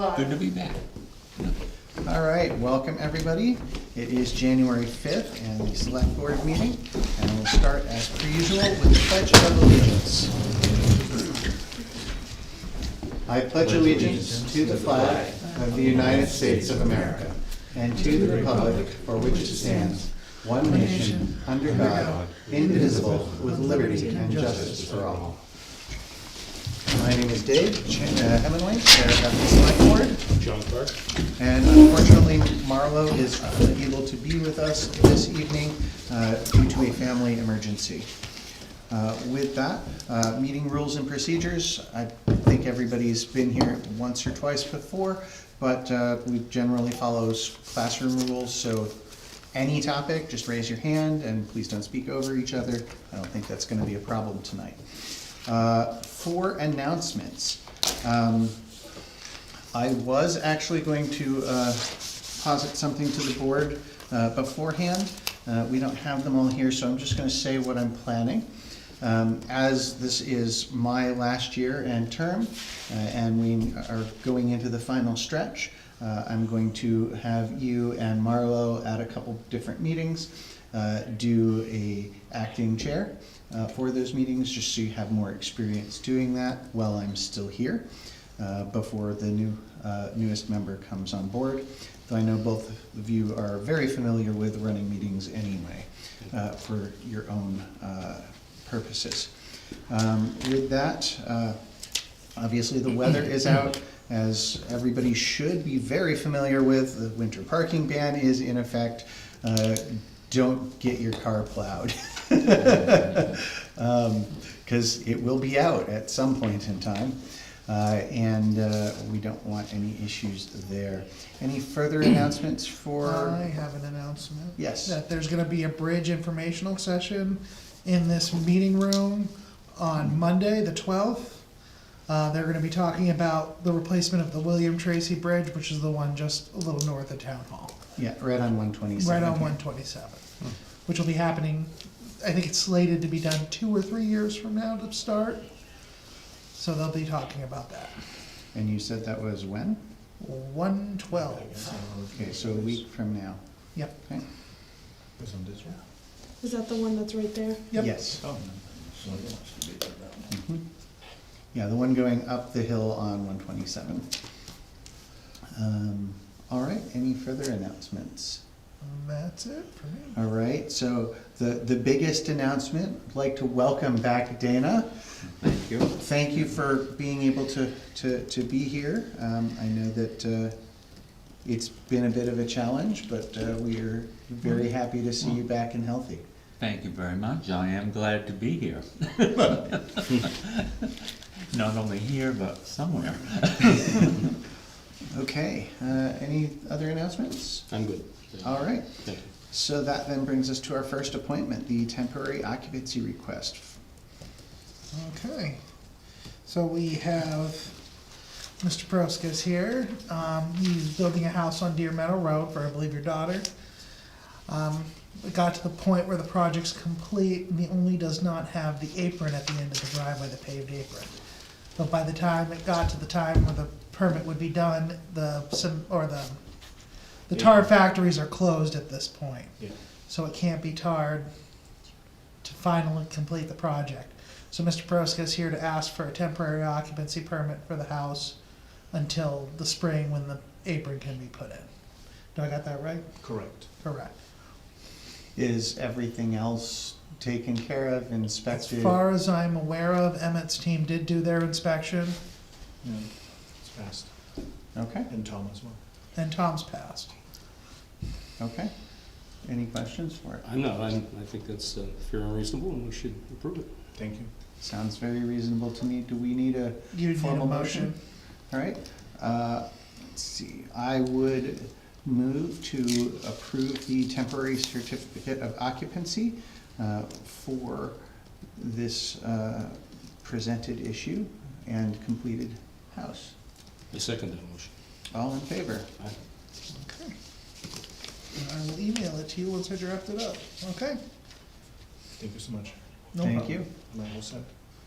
Good to be back. All right, welcome everybody. It is January 5th and the select board meeting, and we'll start as per usual with the Pledge of Allegiance. I pledge allegiance to the flag of the United States of America and to the republic for which it stands, one nation, under God, indivisible, with liberty and justice for all. My name is Dave Hemingway, Chair of the Select Board. John Clark. And unfortunately, Marlo is unable to be with us this evening due to a family emergency. With that, meeting rules and procedures, I think everybody's been here once or twice before, but we generally follows classroom rules, so any topic, just raise your hand and please don't speak over each other. I don't think that's gonna be a problem tonight. For announcements, I was actually going to posit something to the board beforehand. We don't have them all here, so I'm just gonna say what I'm planning. As this is my last year and term, and we are going into the final stretch, I'm going to have you and Marlo at a couple different meetings, do a acting chair for those meetings, just so you have more experience doing that while I'm still here, before the newest member comes on board. Though I know both of you are very familiar with running meetings anyway, for your own purposes. With that, obviously the weather is out, as everybody should be very familiar with. The winter parking ban is in effect. Don't get your car plowed. Because it will be out at some point in time, and we don't want any issues there. Any further announcements for? I have an announcement. Yes. That there's gonna be a bridge informational session in this meeting room on Monday, the 12th. They're gonna be talking about the replacement of the William Tracy Bridge, which is the one just a little north of Town Hall. Yeah, right on 127. Right on 127, which will be happening, I think it's slated to be done 2 or 3 years from now to start. So they'll be talking about that. And you said that was when? 112. Okay, so a week from now. Yep. Okay. Is that the one that's right there? Yep. Yes. Mhm. Yeah, the one going up the hill on 127. All right, any further announcements? That's it for me. All right, so the biggest announcement, I'd like to welcome back Dana. Thank you. Thank you for being able to be here. I know that it's been a bit of a challenge, but we are very happy to see you back and healthy. Thank you very much. I am glad to be here. Not only here, but somewhere. Okay, any other announcements? I'm good. All right, Thank you. so that then brings us to our first appointment, the temporary occupancy request. Okay, so we have Mr. Proskus here. He's building a house on Deer Meadow Road for, I believe, your daughter. It got to the point where the project's complete, and he only does not have the apron at the end of the driveway, the paved apron. But by the time it got to the time where the permit would be done, the tar factories are closed at this point. Yeah. So it can't be tarred to finally complete the project. So Mr. Proskus is here to ask for a temporary occupancy permit for the house until the spring when the apron can be put in. Do I got that right? Correct. Correct. Is everything else taken care of, As inspected? far as I'm aware of, Emmett's team did do their inspection, Yeah, it's fast. Okay, And Tom as well. and Tom's passed. okay. Any questions for it? I think that's fair and reasonable, and we should approve it. Thank you. Sounds very reasonable to me. Do we need a You need a formal motion? motion? All right, let's see, I would move to approve the temporary certificate of occupancy for this presented issue and completed house. I second that motion. All in favor? Aye. Okay. And I will email it to you once I draft it up. Okay? Thank you so much. No Thank problem. you. Am I all set?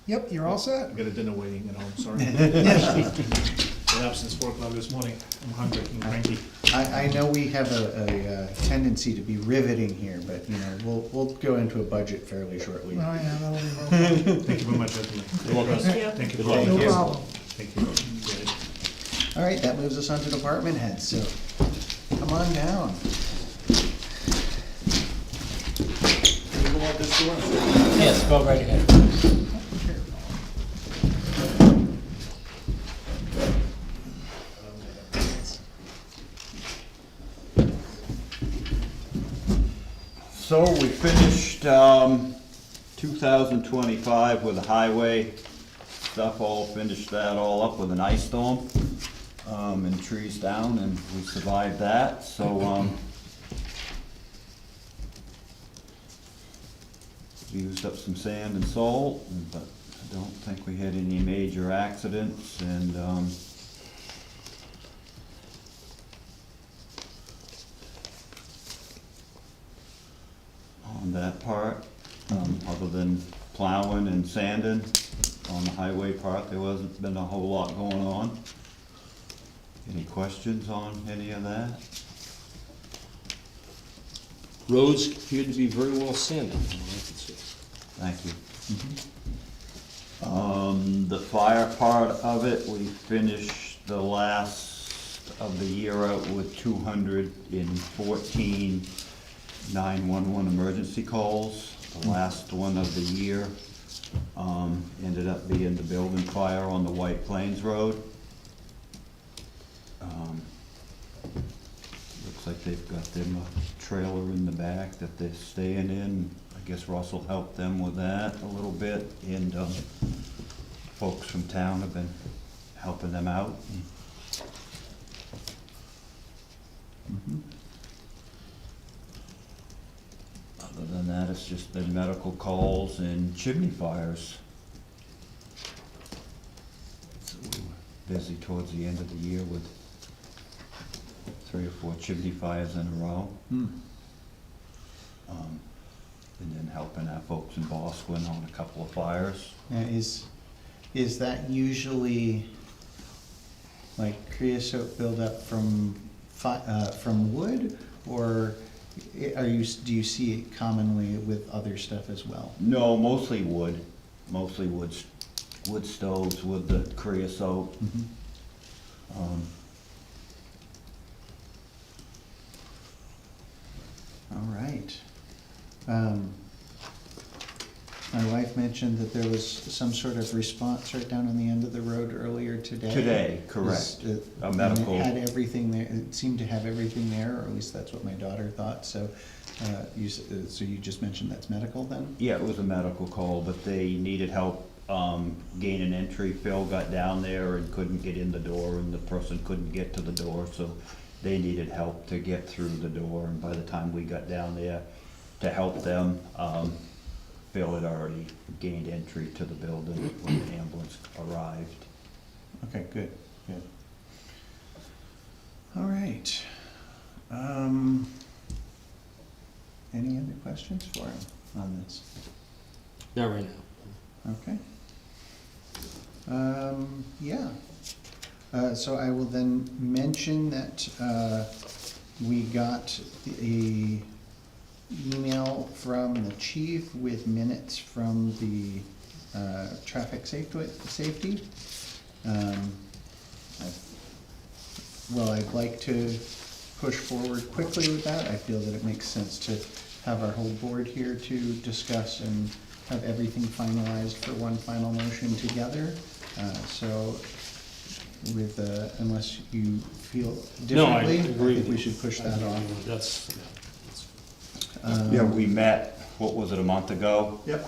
Yep, you're all I set. got a dinner waiting at home, sorry. Yeah. Been up since 4 o'clock this morning. I'm hungry and cranky. I know we have a tendency to be riveting here, but, you know, we'll go into a budget fairly shortly. Oh, yeah, that'll be no Thank you very much, gentlemen. You're welcome. Thank you. Thank no you. problem. Thank you. Go ahead. All right, that moves us on to department heads, so come on down. Yes, go right ahead. So we finished 2025 with the highway stuff, all finished that all up with an ice storm and trees down, and we survived that, so we used up some sand and salt, but I don't think we had any major accidents, and on that part, other than plowing and sanding on the highway part, there wasn't been a whole lot going on. Any questions on any of that? Roads appeared to be very well sanded, from what I can see. Thank you. The fire part of it, we finished the last of the year out with 214 911 emergency calls. The last one of the year ended up being the building fire on the White Plains Road. Looks like they've got them a trailer in the back that they're staying in. I guess Russell helped them with that a little bit, and folks from town have been helping them out. Other than that, it's just been medical calls and chimney fires. So we were busy towards the end of the year with 3 or 4 chimney fires in a row. And then helping our folks in Bosquen on a couple of fires. Now, is that usually like creosote buildup from wood, or do you see it commonly with other stuff as well? No, mostly wood, wood stoves with the creosote. All right. My wife mentioned that there was some sort of response right down on the end of the road earlier today. Today, correct. A And medical. it had everything there, it seemed to have everything there, or at least that's what my daughter thought, so, so you just mentioned that's medical then? Yeah, it was a medical call, but they needed help gaining entry. Phil got down there and couldn't get in the door, and the person couldn't get to the door, so they needed help to get through the door, and by the time we got down there to help them, Phil had already gained entry to the building when the ambulance arrived. Okay, good. All right. Any other questions for him on this? Not right now. Okay. Yeah. So I will then mention that we got a email from the chief with minutes from the traffic safety. I'd like to push forward quickly with that. I feel that it makes sense to have our whole board here to discuss and have everything finalized for one final motion together. So with, unless you feel No, I differently, agree. I think we should push that off. That's, Yeah, we met, what was it, a month ago? Yep.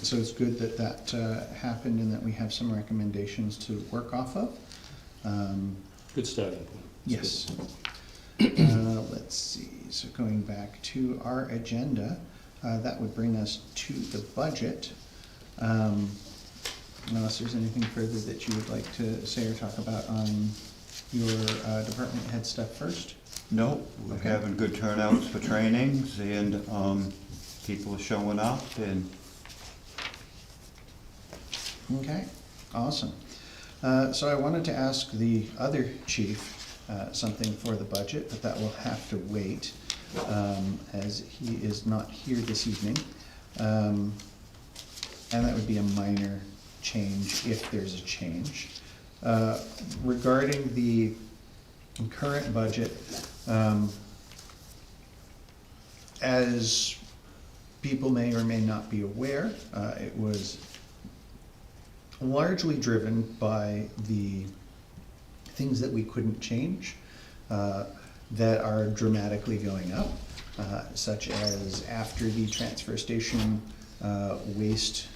So it's good that that happened and that we have some recommendations to work off of. good starting point. It's Yes. Let's see, so going back to our agenda, that would bring us to the budget. Unless there's anything further that you would like to say or talk about on your department head stuff first? No, we're Okay. having good turnouts for trainings, and people are showing up, and Okay, awesome. So I wanted to ask the other chief something for the budget, but that will have to wait, as he is not here this evening. And that would be a minor change, if there's a change. Regarding the current budget, as people may or may not be aware, it was largely driven by the things that we couldn't change that are dramatically going up, such as after the transfer station waste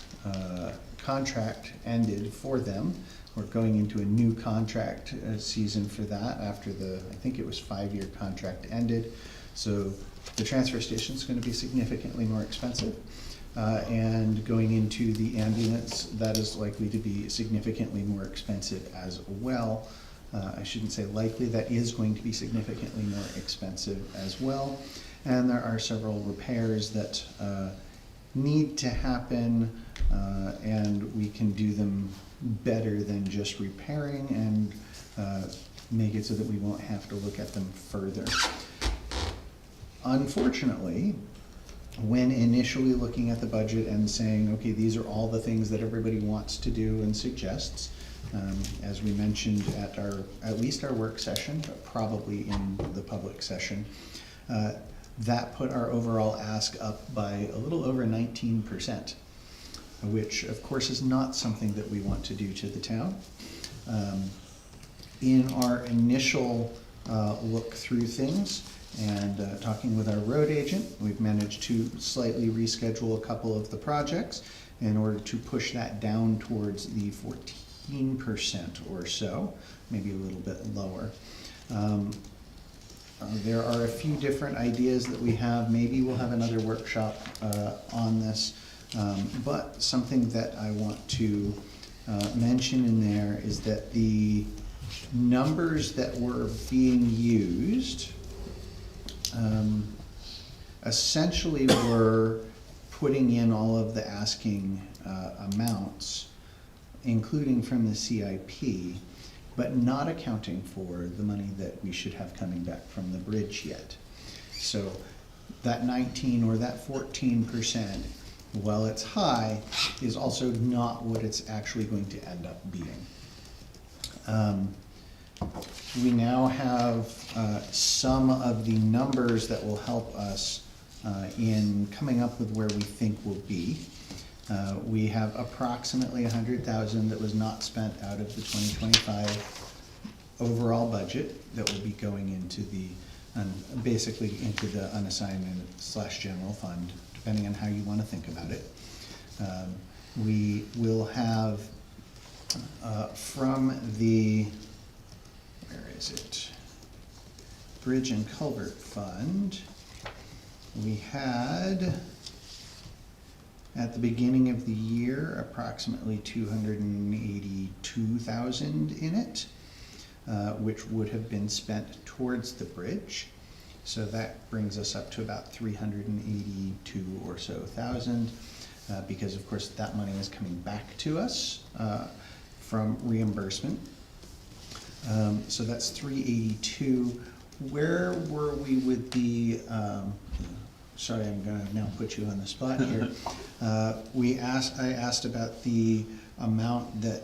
contract ended for them. We're going into a new contract season for that after the, I think it was 5-year contract ended. So the transfer station's gonna be significantly more expensive. And going into the ambulance, that is likely to be significantly more expensive as well. I shouldn't say likely, that is going to be significantly more expensive as well. And there are several repairs that need to happen, and we can do them better than just repairing and make it so that we won't have to look at them further. Unfortunately, when initially looking at the budget and saying, okay, these are all the things that everybody wants to do and suggests, as we mentioned at least our work session, but probably in the public session, that put our overall ask up by a little over 19%, which of course is not something that we want to do to the town. In our initial look through things and talking with our road agent, we've managed to slightly reschedule a couple of the projects in order to push that down towards the 14% or so, maybe a little bit lower. There are a few different ideas that we have. Maybe we'll have another workshop on this, but something that I want to mention in there is that the numbers that were being used essentially were putting in all of the asking amounts, including from the CIP, but not accounting for the money that we should have coming back from the bridge yet. So that 19 or that 14%, while it's high, is also not what it's actually going to end up being. We now have some of the numbers that will help us in coming up with where we think we'll be. We have approximately 100,000 that was not spent out of the 2025 overall budget that will be going into the, basically into the unassigned / general fund, depending on how you want to think about it. We will have from the, where is it? Bridge and Culvert Fund, we had at the beginning of the year approximately 282,000 in it, which would have been spent towards the bridge. So that brings us up to about 382 or so thousand, because of course that money is coming back to us from reimbursement. So that's 382. Where were we with the, sorry, I'm gonna now put you on the spot here. I asked about the amount that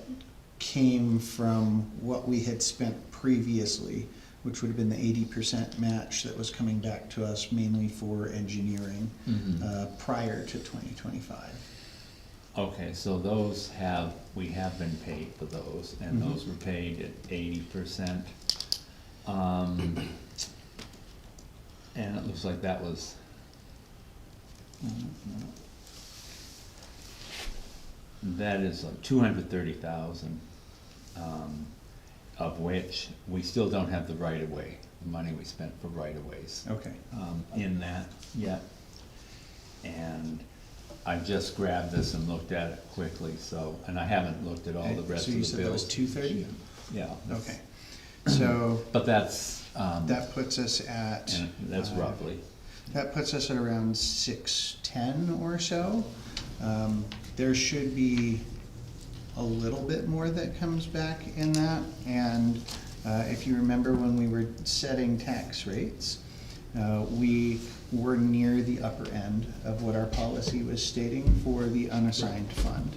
came from what we had spent previously, which would have been the 80% match that was coming back to us mainly for engineering prior to 2025. Okay, so we have been paid for those, and those were paid at 80%. And it looks like that was, that is like 230,000, of which we still don't have the right-of-way, the money we spent for right-of-ways. Okay. In that yet. And I just grabbed this and looked at it quickly, so, and I haven't looked at all the rest So of you the said that was bills. 230? Yeah. that's- Okay. So But that's, that puts us at. and that's roughly, That puts us at around 610 or so. There should be a little bit more that comes back in that. And if you remember when we were setting tax rates, we were near the upper end of what our policy was stating for the unassigned fund.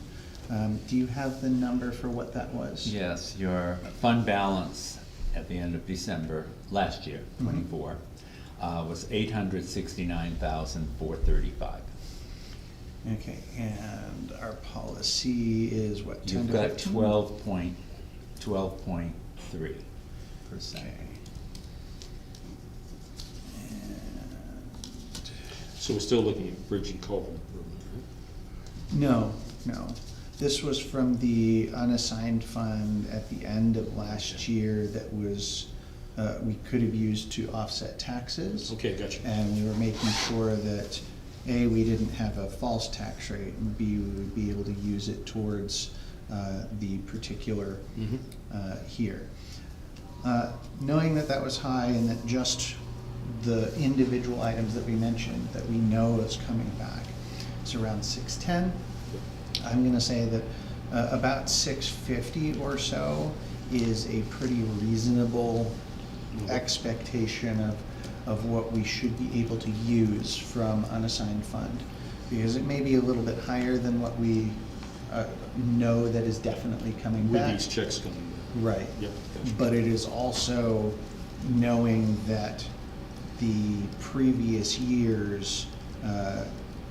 Do you have the number for what that was? Yes, your fund balance at the end of December last year, 24, was $869,435. Okay, and our policy is what, 10 You've to got 15? 12.3%. Okay. So we're still looking at bridge and culvert improvement, right? No, no. This was from the unassigned fund at the end of last year that was, we could have used to offset taxes. Okay, gotcha. And we were making sure that, A, we didn't have a false tax rate, and B, we would be able to use it towards the particular here. Knowing that that was high and that just the individual items that we mentioned that we know is coming back, it's around 610. I'm gonna say that about 650 or so is a pretty reasonable expectation of what we should be able to use from unassigned fund. Because it may be a little bit higher than what we know that is definitely coming With back. these checks coming in. Right. Yep, gotcha. But it is also knowing that the previous year's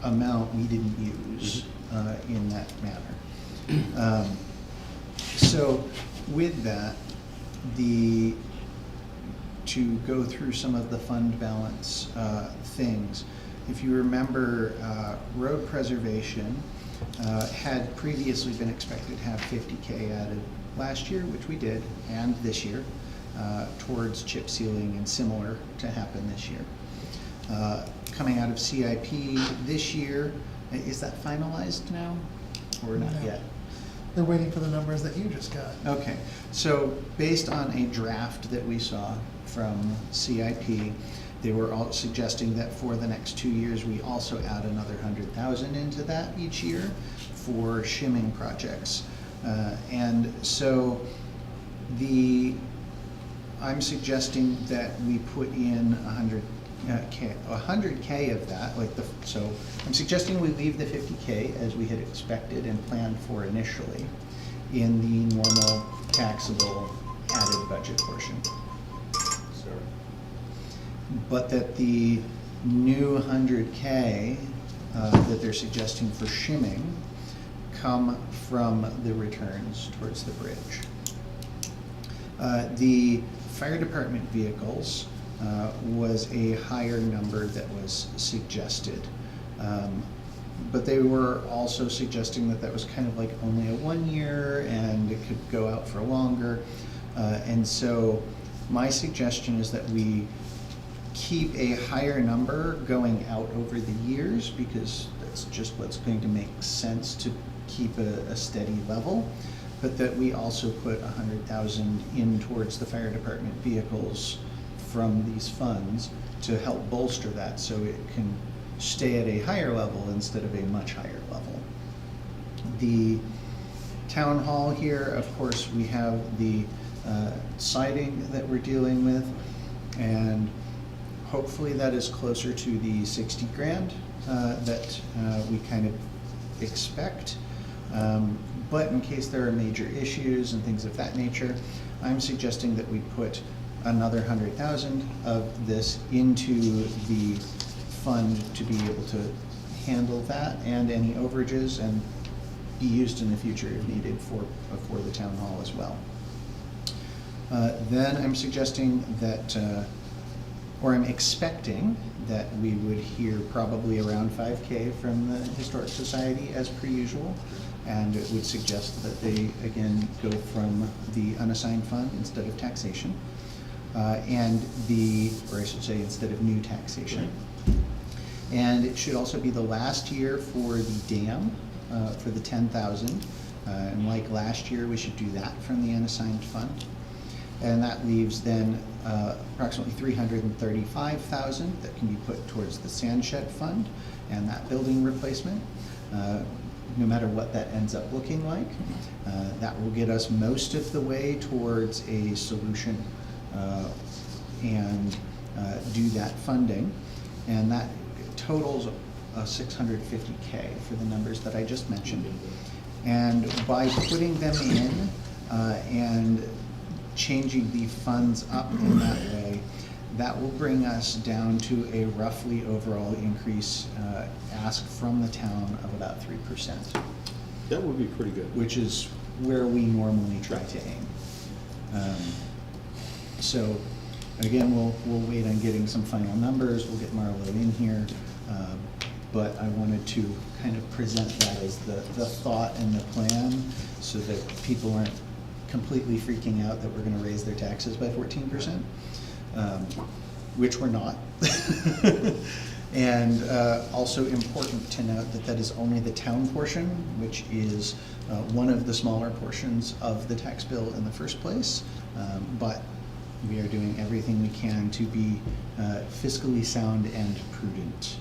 amount we didn't use in that manner. So with that, to go through some of the fund balance things, if you remember, road preservation had previously been expected to have 50K added last year, which we did, and this year, towards chip sealing and similar to happen this year. Coming out of CIP this year, is that finalized now, or not No. yet? They're waiting for the numbers that you just got. Okay, so based on a draft that we saw from CIP, they were all suggesting that for the next 2 years, we also add another 100,000 into that each year for shimming projects. And so I'm suggesting that we put in 100K of that, so I'm suggesting we leave the 50K as we had expected and planned for initially in the normal taxable added budget portion. Sorry. But that the new 100K that they're suggesting for shimming come from the returns towards the bridge. The fire department vehicles was a higher number that was suggested. But they were also suggesting that that was kind of like only a 1 year and it could go out for longer. And so my suggestion is that we keep a higher number going out over the years, because that's just what's going to make sense to keep a steady level, but that we also put 100,000 in towards the fire department vehicles from these funds to help bolster that so it can stay at a higher level instead of a much higher level. The town hall here, of course, we have the siding that we're dealing with, and hopefully that is closer to the 60 grand that we kind of expect. But in case there are major issues and things of that nature, I'm suggesting that we put another 100,000 of this into the fund to be able to handle that and any overages, and be used in the future if needed for the town hall as well. Then I'm suggesting that, or I'm expecting that we would hear probably around 5K from the Historic Society as per usual, and it would suggest that they again go from the unassigned fund instead of taxation, or I should say instead of new taxation. And it should also be the last year for the dam, for the 10,000, and like last year, we should do that from the unassigned fund. And that leaves then approximately 335,000 that can be put towards the sand shed fund and that building replacement. no matter what that ends up looking like. That will get us most of the way towards a solution and do that funding. And that totals $650K for the numbers that I just mentioned. And by putting them in and changing the funds up in that way, that will bring us down to a roughly overall increase ask from the town of about 3%, That would be pretty good. which is where we normally try to aim. So again, we'll wait on getting some final numbers. We'll get Marlo in here. But I wanted to kind of present that as the thought and the plan so that people aren't completely freaking out that we're gonna raise their taxes by 14%, which we're not. And also important to note that that is only the town portion, which is one of the smaller portions of the tax bill in the first place. But we are doing everything we can to be fiscally sound and prudent.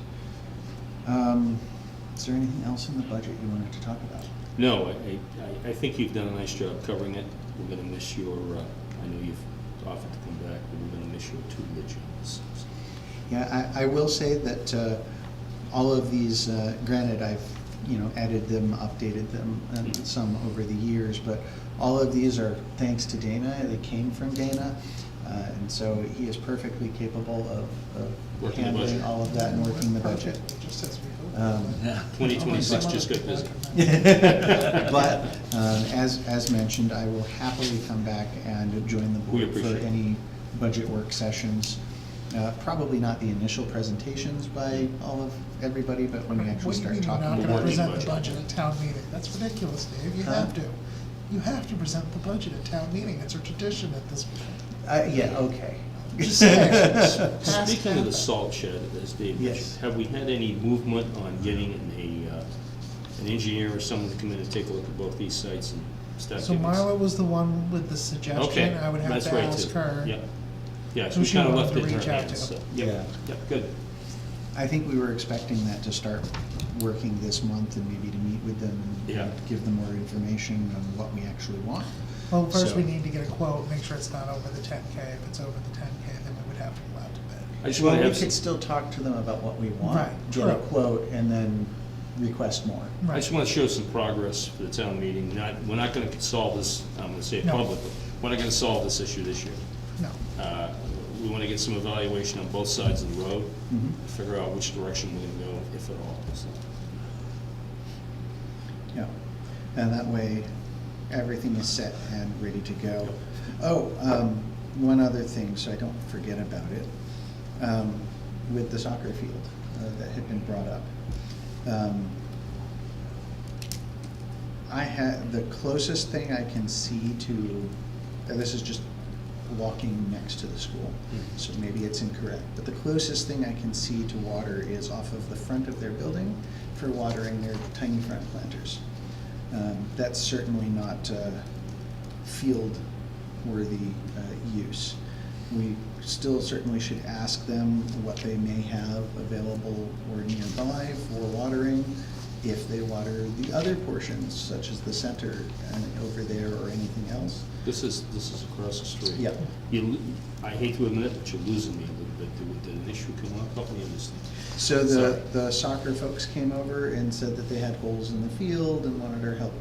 Is there anything else in the budget you wanted to talk about? No, I think you've done a nice job covering it. We're gonna miss your, I know you've offered to come back, but we're gonna miss your tutelage on this. Yeah, I will say that all of these, granted, I've, added them, updated them, and some over the years, but all of these are thanks to Dana. They came from Dana, and so he is perfectly capable of Working the handling budget. all of that and working the budget. It just says we Um, Yeah. 2026 just got busy. But, as mentioned, I will happily come back and join the We board for appreciate it. any budget work sessions. Probably not the initial presentations by all of everybody, but when we actually What do you start mean you're talking not about gonna working present the budget. budget at town meeting? That's ridiculous, Dave. You Huh? have to. You have to present the budget at town meeting. It's a tradition at this point. Yeah, okay. Just saying. Has to Speaking of the happen. salt shed, as Dave mentioned, Yes. have we had any movement on getting an engineer or someone to come in and take a look at both these sites and start So giving us- Marla was the one with the Okay, suggestion. I would have that's to right, ask too. her. Yep. Yeah, so who we she kind of wanted left to it in reach her out hands, to. so, Yeah. yep, good. I think we were expecting that to start working this month and maybe to meet with them and Yeah. give them more information on what we actually want. Well, first So- we need to get a quote, make sure it's not over the 10K. If it's over the 10K, then we would have to go out to bid. I just Well, want to we have some. could still talk to them about what we want, Right, get a true. quote, and then request more. I just want to show some progress for the town meeting. We're not going to solve this, I'm going to say it No. publicly, we're not going to solve this issue this year. No. We want to get some evaluation on both sides of the road, Mhm. figure out which direction we're going to go, if at all. So, Yeah, and that way, everything is set and ready to go. Oh, one other thing, so I don't forget about it, with the soccer field that had been brought up. I had, the closest thing I can see to, and this is just walking next to the school, so maybe it's incorrect, but the closest thing I can see to water is off of the front of their building for watering their tiny front planters. That's certainly not field-worthy use. We still certainly should ask them what they may have available or nearby for watering, if they water the other portions, such as the center and over there or anything else. this is across the street. Yep. I hate to admit it, but you're losing me a little bit. Did an issue come up? Help me understand. So Sorry. the soccer folks came over and said that they had holes in the field and wanted our help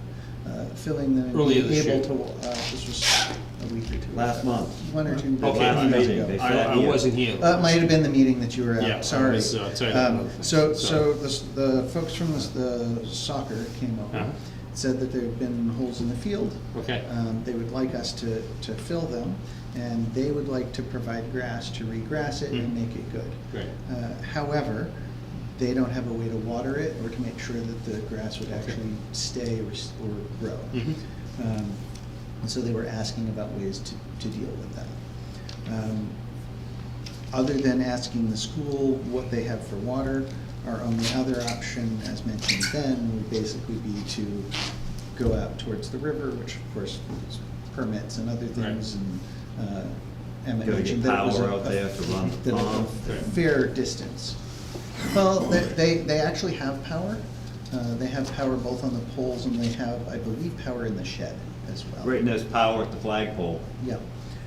filling them. and Earlier being this year. able to, this was a week or two. Last ago. month. 1 or 2 Okay. Last meetings meeting, ago. they I wasn't here. It might have been the meeting that you were Yeah, I at, sorry. was, tied up with other things. So Sorry. the folks from the soccer came over, Uh-huh. said that there had been holes in the field. Okay. They would like us to fill them, and they would like to provide grass to regrass it and Mhm. make it good. Great. However, they don't have a way to water it or to make sure that the grass would actually stay or grow. Mhm. And so they were asking about ways to deal with that. Other than asking the school what they have for water, our only other option, as mentioned then, would basically be to go out towards the river, which of course is permits and other things, and Emmett Gotta mentioned get that it was power out there to run the that a pump. fair distance. Well, they actually have power, They have power both on the poles and they have, I believe, power in the shed as well. Right, and there's power at the flagpole. Yeah,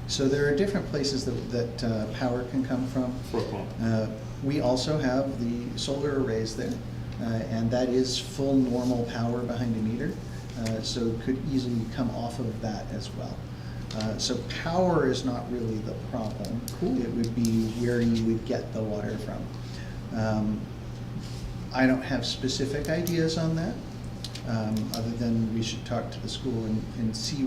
so there are different places that power can come from. For a pump. We also have the solar arrays there, and that is full normal power behind a meter, so it could easily come off of that as well. So power is not really the problem. It would be where you would get the water from. I don't have specific ideas on that, other than we should talk to the school and see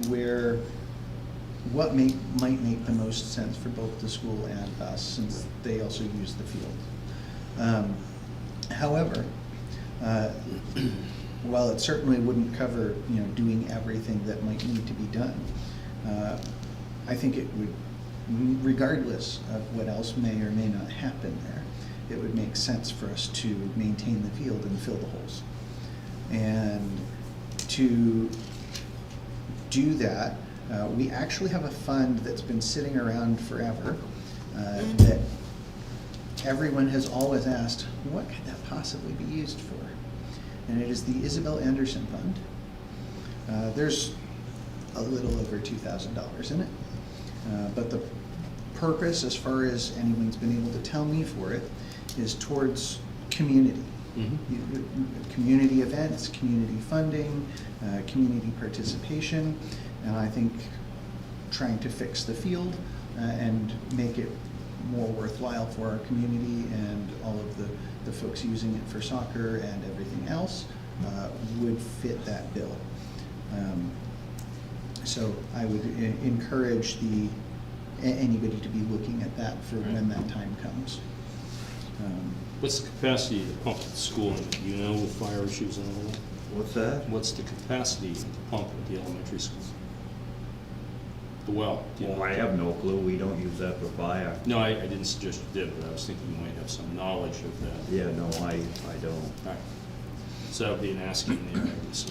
what might make the most sense for both the school and us, since they also use the field. However, while it certainly wouldn't cover, doing everything that might need to be done, I think it would, regardless of what else may or may not happen there, it would make sense for us to maintain the field and fill the holes. And to do that, we actually have a fund that's been sitting around forever, that everyone has always asked, what could that possibly be used for? And it is the Isabel Anderson Fund. There's a little over $2,000 in it, but the purpose, as far as anyone's been able to tell me for it, is towards community. Community events, community funding, community participation, and I think trying to fix the field and make it more worthwhile for our community and all of the folks using it for soccer and everything else would fit that bill. So I would encourage anybody to be looking at that for when that time comes. What's the capacity of the pump at the school? Do you know with fire issues and all that? What's that? What's the capacity of the pump at the elementary school? The well? do you know? Well, I have no clue, we don't use that for fire. No, I didn't suggest you did, but I was thinking you might have some knowledge of that. Yeah, no, I don't. All right. So that would be an asking there, I guess.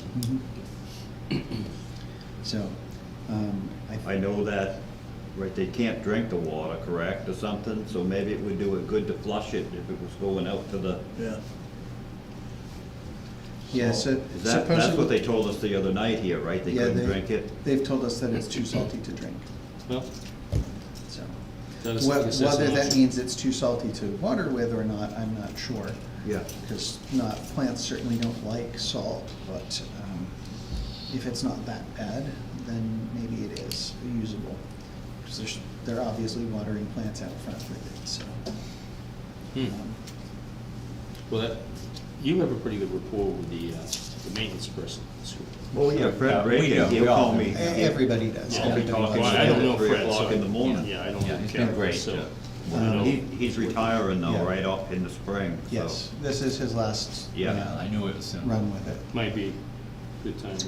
So, I know that, right, they can't drink the water, correct, or something, so maybe it would do it good to flush it if it was going out to the. Yeah. yeah, so That's what supposedly, they told us the other night here, right? They Yeah, couldn't drink it? they've told us that it's too salty to drink, Well, so. that is, I guess that's Whether an that option. means it's too salty to water with or not, I'm not sure. Yeah. Because plants certainly don't like salt, but if it's not that bad, then maybe it is usable. Because they're obviously watering plants out front with it, so. Well, that, you have a pretty good rapport with the maintenance person at the school. Oh, yeah, Fred, we right, do. he'll We all call do. me. Everybody does. Yeah, I'll be Everybody talking does. Well, I don't know at 3 Fred, o'clock so- in the morning. Yeah, I don't Yeah, know he's been Karen, great, so. He's retiring though, Yeah. right, up in the spring, so. Yes, this is his last Yeah. I knew it was soon. run with it. Might be a good time to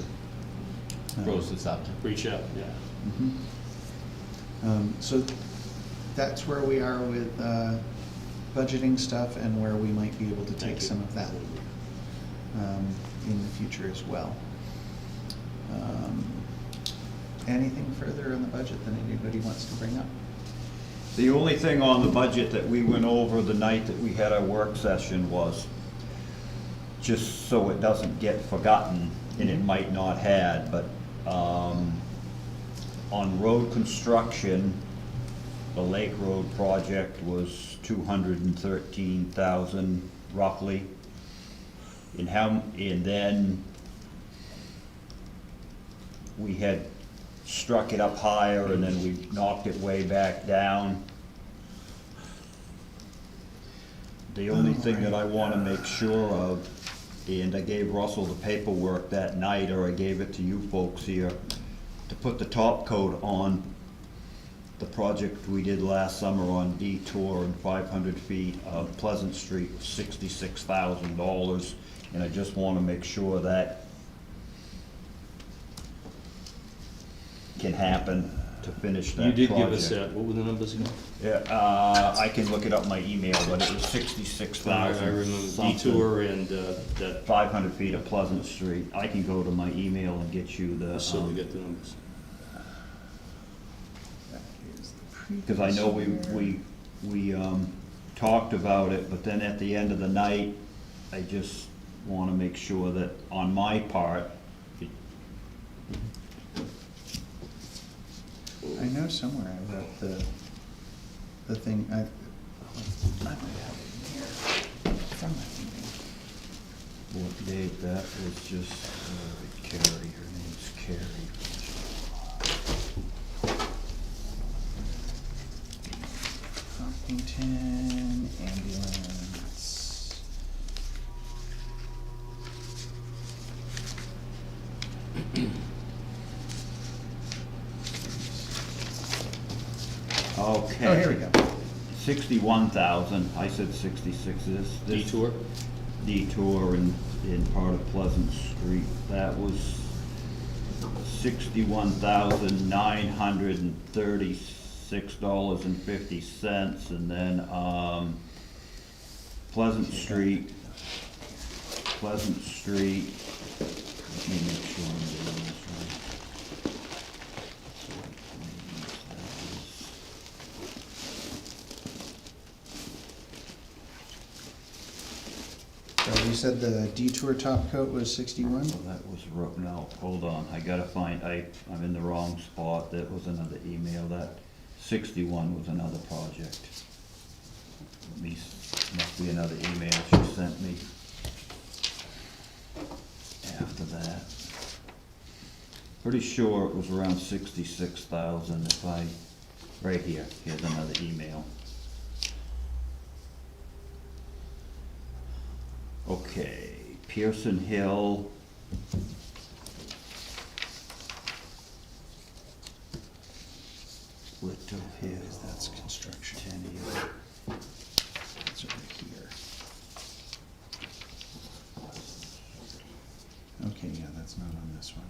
Throws this out. reach out, yeah. So that's where we are with budgeting stuff and where we might be able to Thank take you. some of that in the future as well. Anything further on the budget that anybody wants to bring up? The only thing on the budget that we went over the night that we had our work session was, just so it doesn't get forgotten, and it might not had, but, on road construction, the Lake Road project was 213,000 roughly. And then we had struck it up higher and then we knocked it way back down. The only thing that I wanna make sure of, and I gave Russell the paperwork that night, or I gave it to you folks here, to put the top coat on the project we did last summer on Detour and 500 feet of Pleasant Street, $66,000. And I just wanna make sure that can happen to finish that You project. did give us that, what were the numbers again? Yeah, I can look it up in my email, but it was 66,000. I remember something. Detour and that, 500 feet of Pleasant Street. I can go to my email and get you the, so we get the numbers. because I know we talked about it, but then at the end of the night, I just wanna make sure that on my part, it- I know somewhere I wrote the thing, I might have it in here from that meeting. what date that was just, Carrie, her name's Carrie. Hopkinton ambulance. Okay. Oh, here we go. 61,000, I said 66, this. Detour? Detour in part of Pleasant Street, that was $61,936.50, and then, Pleasant Street, let me make sure I'm doing this right. So you said the detour top coat was 61? So that was, no, hold on, I gotta find, I'm in the wrong spot, that was another email, that 61 was another project. Must be another email she sent me after that. Pretty sure it was around 66,000 if right here, here's another email. Okay, Pearson Hill. Little Hill. That's construction. Tenny. It's over here. Okay, yeah, that's not on this one.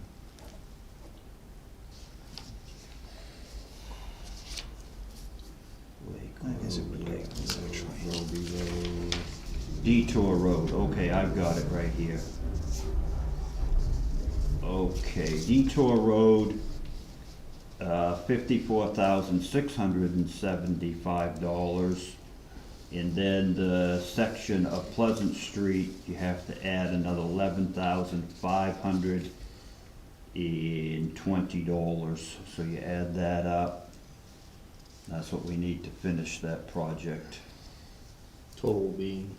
Lake I guess it would be Road, on this actually. Roby Road. Detour Road, okay, I've got it right here. Okay, Detour Road, $54,675. And then the section of Pleasant Street, you have to add another $11,520. So you add that up. That's what we need to finish that project. Total being,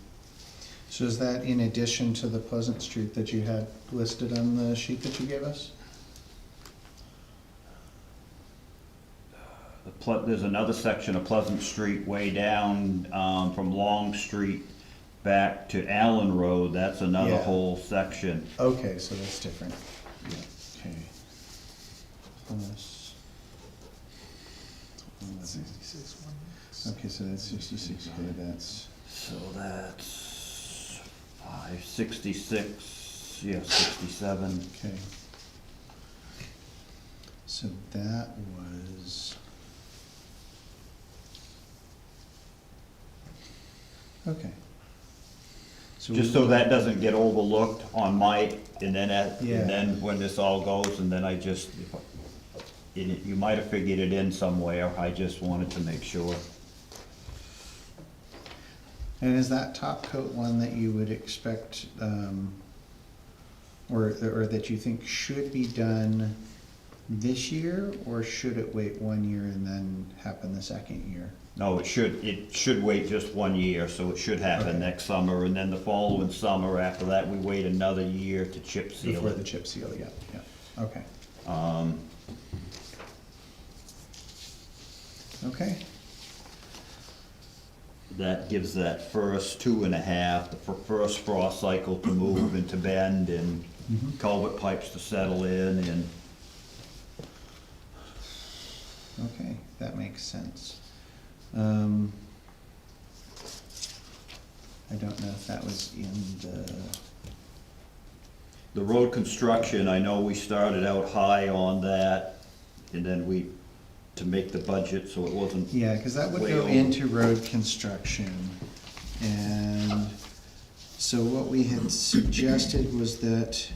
So is that in addition to the Pleasant Street that you had listed on the sheet that you gave us? There's another section of Pleasant Street way down, from Long Street back to Allen Road, that's another Yeah. whole section. Okay, so that's different. Okay. Plus. 66, Okay, so that's 66, okay, that's, So that's 566, yeah, 67. okay. So that was. Okay. So Just we- so that doesn't get overlooked on my, and then Yeah. and then when this all goes, and then I just, you might have figured it in somewhere, I just wanted to make sure. And is that top coat one that you would expect, or that you think should be done this year, or should it wait 1 year and then happen the second year? No, it should wait just 1 year, so it should happen Okay. next summer, and then the following summer after that, we wait another year to chip seal Before the it. chip seal, yeah, yeah, okay. Okay, That gives that first 2.5, the first frost cycle to move and to bend, and culvert pipes to settle in, and okay, that makes sense. I don't know if that was in the road construction, I know we started out high on that, and then to make the budget, so it wasn't. yeah, cause that would way go over. into road construction. And so what we had suggested was that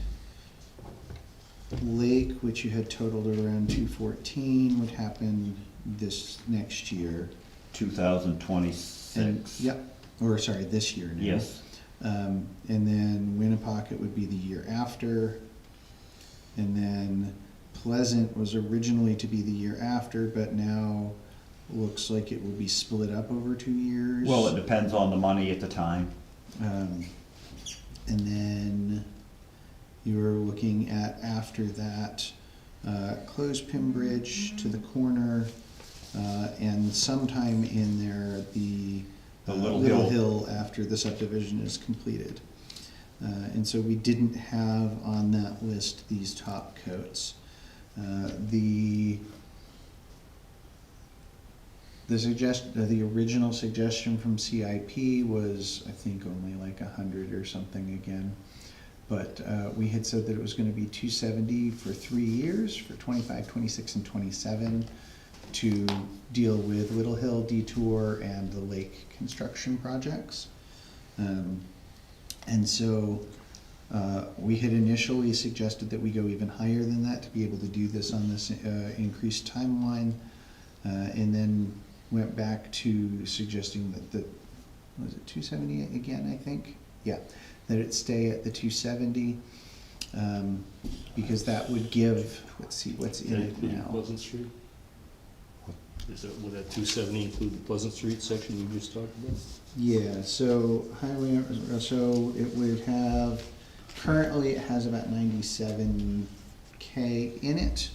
Lake, which you had totaled around 214, would happen this next year. 2026. And, yep, or sorry, this year now. Yes. And then Winnapocket would be the year after. And then Pleasant was originally to be the year after, but now looks like it will be split up over 2 years. Well, it depends on the money at the time. And then you were looking at after that, Clothespin Bridge to the corner, and sometime in there, the Little Little Hill. Hill after the subdivision is completed. And so we didn't have on that list these top coats. The original suggestion from CIP was, I think, only like 100 or something again. But we had said that it was gonna be 270 for 3 years, for 25, 26, and 27, to deal with Little Hill Detour and the lake construction projects. And so we had initially suggested that we go even higher than that to be able to do this on this increased timeline. And then went back to suggesting that was it 270 again, I think? Yeah, that it stay at the 270, because that would give, let's see, what's in it include now. Pleasant Street? Would that 270 include the Pleasant Street section you just talked about? Yeah, so highway, so it would have, currently it has about 97K in it,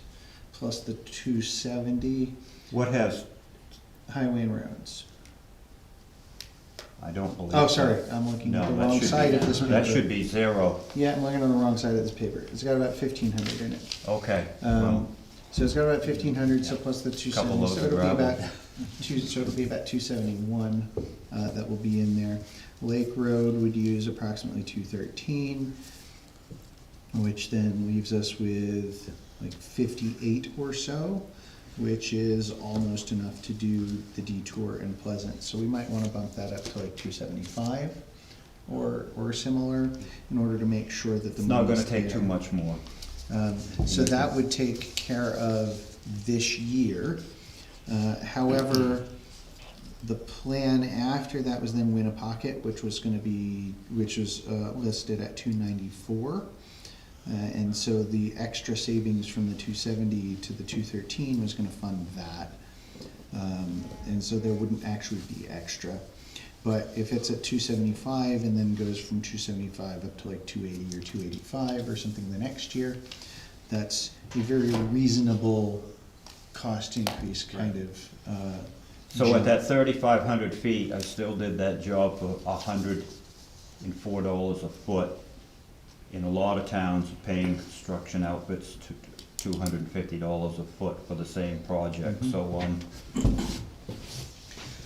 plus the 270 What has, highway and roads. I don't believe. Oh, so. sorry, I'm looking at No, the that wrong should side be, of this paper. that should be 0. Yeah, I'm looking on the wrong side of this paper. It's got about 1,500 in it. Okay, well, So it's got about 1,500, so plus the 270, Couple loads so of it'll be gravel. about, so it'll be about 271, that will be in there. Lake Road would use approximately 213, which then leaves us with like 58 or so, which is almost enough to do the detour in Pleasant. So we might wanna bump that up to like 275 or similar, in order to make sure that the it's not gonna money's take there. too much more. So that would take care of this year. However, the plan after that was then Winnapocket, which was listed at 294. And so the extra savings from the 270 to the 213 was gonna fund that. And so there wouldn't actually be extra. But if it's at 275 and then goes from 275 up to like 280 or 285 or something the next year, that's a very reasonable cost increase kind of. So at jump. that 3,500 feet, I still did that job for $104 a foot. In a lot of towns, paying construction outfits to $250 a foot for the same project,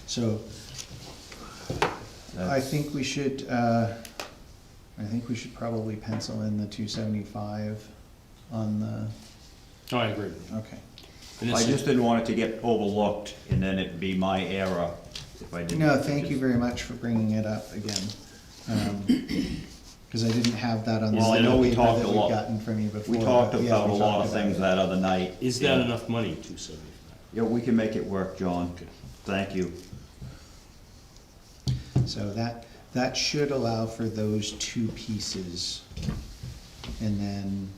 So I think we should probably pencil in the 275 on the, Oh, I agree with you. okay. And I this just didn't want it to get overlooked and then it'd be my error if I didn't. No, thank you very much for bringing it up again. Cause I didn't have that on the Well, I know we paper talked that a we've lot. gotten from you before. We talked but yeah, about a we lot talked of about things it. that other night. Is that Yeah. enough money, 275? Yeah, we can make it work, John. Thank you. So that should allow for those two pieces. And then,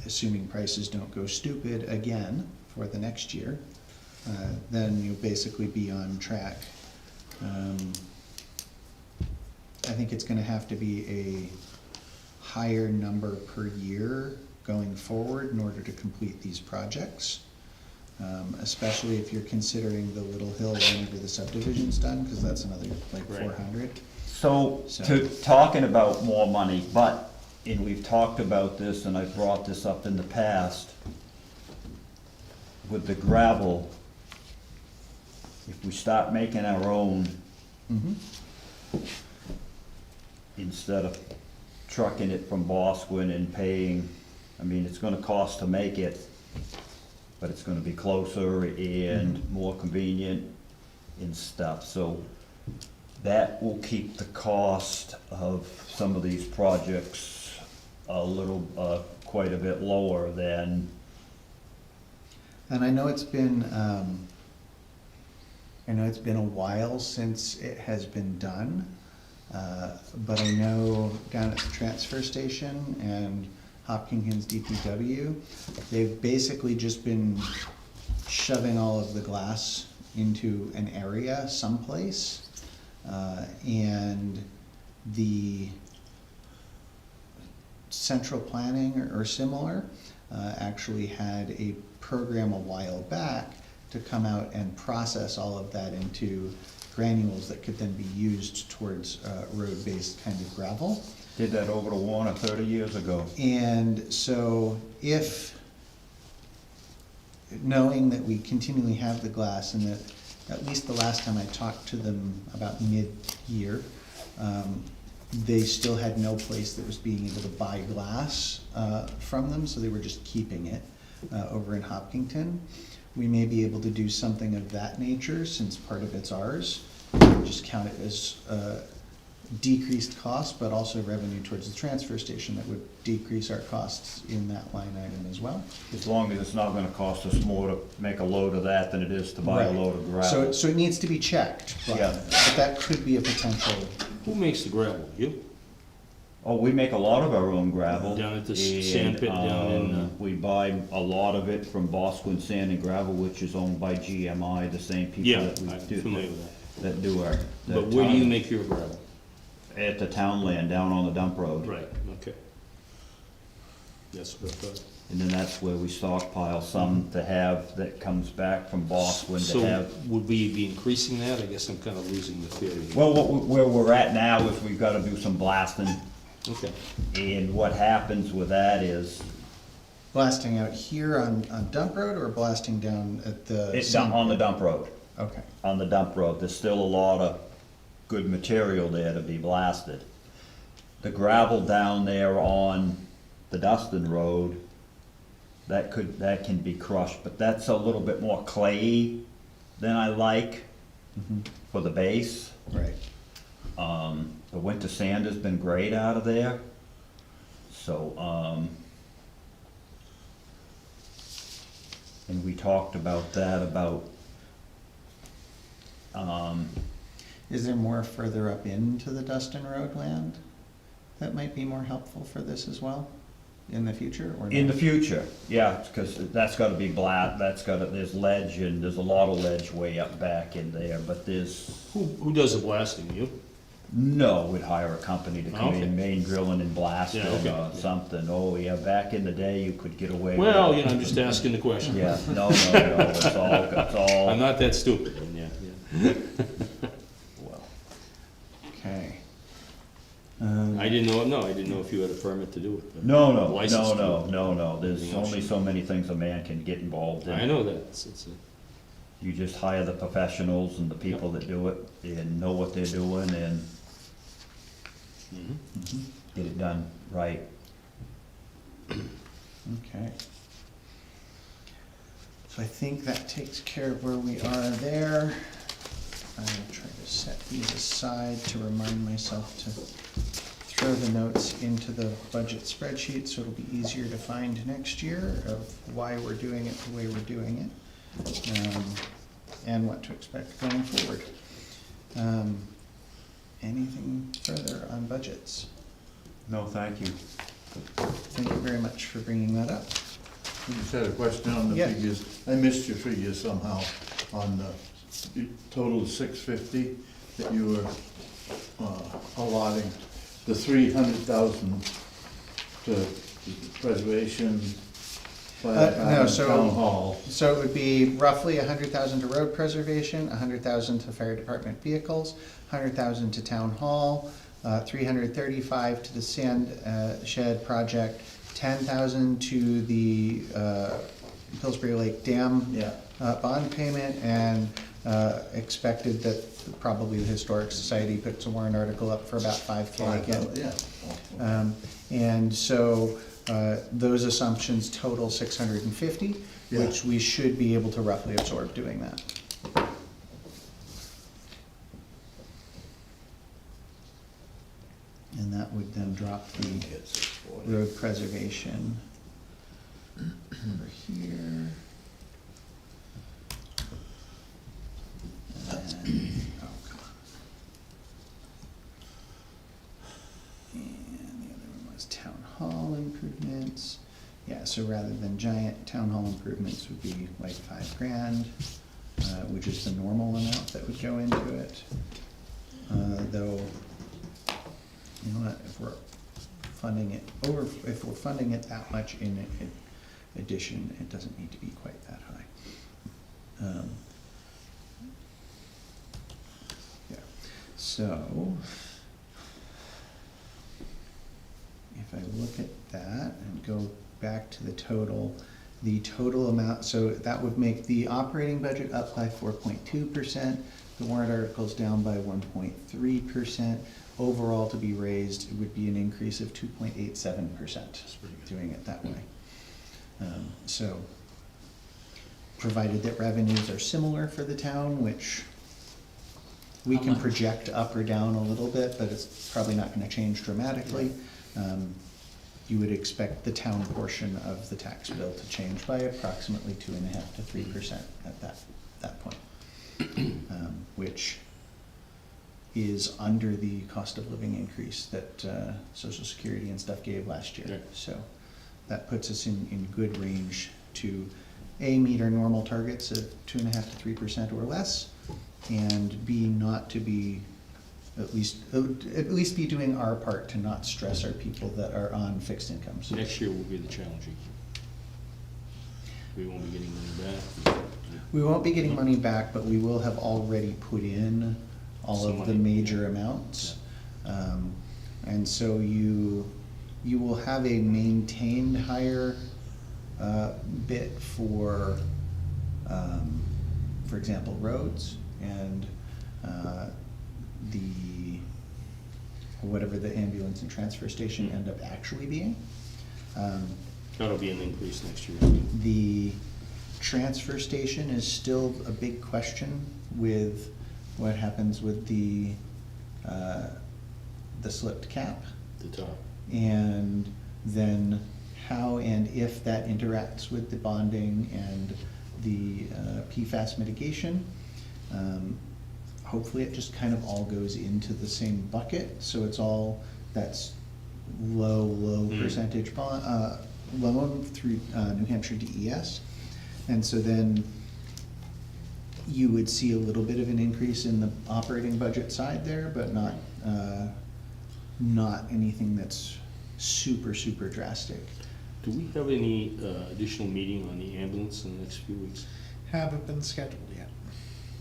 assuming prices don't go stupid again for the next year, then you'll basically be on track. I think it's gonna have to be a higher number per year going forward in order to complete these projects. Especially if you're considering the Little Hill whenever the subdivision's done, cause that's another like Right. 400. So, So- talking about more money, and we've talked about this, and I've brought this up in the past, with the gravel, if we start making our own, instead of trucking it from Bosquen and paying, I mean, it's gonna cost to make it, but it's gonna be closer and more convenient and stuff, so that will keep the cost of some of these projects a little, quite a bit lower than, And I know it's been a while since it has been done. But I know down at the transfer station and Hopkins DPW, they've basically just been shoving all of the glass into an area someplace. And the central planning or similar actually had a program a while back to come out and process all of that into granules that could then be used towards road-based kind of gravel. Did that over to Warner 30 years ago. And so if, knowing that we continually have the glass and that at least the last time I talked to them about mid-year, they still had no place that was being able to buy glass from them, so they were just keeping it over in Hopkinton. We may be able to do something of that nature, since part of it's ours. Just count it as decreased cost, but also revenue towards the transfer station that would decrease our costs in that line item as well. As long as it's not gonna cost us more to make a load of that than it is to buy a Right. load of gravel. So it needs to be checked, Yeah. but that could be a potential. Who makes the gravel? You? Oh, we make a lot of our own gravel. Down at the and, sand pit down in, We buy a lot of it from Bosquen Sand and Gravel, which is owned by GMI, the same people Yeah, that we I'm do. familiar with That do our. But where do you make your gravel? At the town land, down on the dump road. Right, okay. That's what I thought. And then that's where we stockpile some to have, that comes back from Bosquen to So have. would we be increasing that? I guess I'm kind of losing the theory. Well, where we're at now is we've gotta do some blasting, Okay, and what happens with that is, Blasting out here on Dump Road or blasting down at the? it's down on the dump road. Okay, On the dump road, there's still a lot of good material there to be blasted. The gravel down there on the Dustin Road, that can be crushed, but that's a little bit more clayey than I like for the base. right. The winter sand has been great out of there, so, and we talked about that, Is there more further up into the Dustin Road land that might be more helpful for this as well in the future, or? in no? the future, yeah, because that's gotta be there's ledge, and there's a lot of ledge way up back in there, but there's, who does the blasting? You? no, we'd hire a company to come Okay. in, main drilling and blasting Yeah, okay. or something. Oh, yeah, back in the day, you could get away with it. Well, you know, I'm just asking the question. Yeah, no, it's all, I'm not that stupid, yeah, yeah. well, Okay. I didn't know if you had a permit to do it. but- no, License to do it. no, there's Everything else only you- so many things a man can get involved in. I know that, it's You just hire the professionals and the people that do it and know what they're doing and get it done right. Okay. So I think that takes care of where we are there. I will try to set these aside to remind myself to throw the notes into the budget spreadsheet so it'll be easier to find next year of why we're doing it the way we're doing it, and what to expect going forward. Anything further on budgets? No, thank you. Thank you very much for bringing that up. I just had a question on the Yeah. figures. I missed your figures somehow on the total 650 that you were allotting. The 300,000 to preservation, fire No, department, so- town hall. So it would be roughly 100,000 to road preservation, 100,000 to fire department vehicles, 100,000 to town hall, 335 to the sand shed project, 10,000 to the Pillsbury Lake Dam Yeah. bond payment, and expected that probably the Historic Society puts a warrant article up for about 5K again. Yeah. And so, those assumptions total 650, Yeah. which we should be able to roughly absorb doing that. And that would then drop the Get 640. road preservation over here. And then, oh, come improvements. Yeah, so rather than giant town hall improvements would be like $5,000, which is the normal amount that would go into it. Though, you know what, if we're funding it if we're funding it that much in addition, it doesn't need to be quite that high. Yeah, so if I look at that and go back to the total amount, so that would make the operating budget up by 4.2%, the warrant articles down by 1.3%. Overall to be raised, it would be an increase of 2.87%, doing it that way. So, provided that revenues are similar for the town, which we can project up or down a little bit, but it's probably not gonna change dramatically. You would expect the town portion of the tax bill to change by approximately 2.5% to 3% at that point. Which is under the cost of living increase that Social Security and stuff gave last year. Yeah. So that puts us in good range to A, meet our normal targets of 2.5% to 3% or less, and B, not to be, at least be doing our part to not stress our people that are on fixed incomes. Next year will be the challenging year. We won't be getting money back. We won't be getting money back, but we will have already put in all Some of the money, major yeah. amounts. And so you will have a maintained higher bit for example, roads and whatever the ambulance and transfer station end up actually being. That'll be an increase next year. The transfer station is still a big question with what happens with the slipped cap, The top. and then how and if that interacts with the bonding and the PFAS mitigation. Hopefully it just kind of all goes into the same bucket, so it's all, that's low percentage loan through New Hampshire DES. And so then you would see a little bit of an increase in the operating budget side there, but not anything that's super drastic. Do we have any additional meeting on the ambulance in the next few weeks? Haven't been scheduled yet.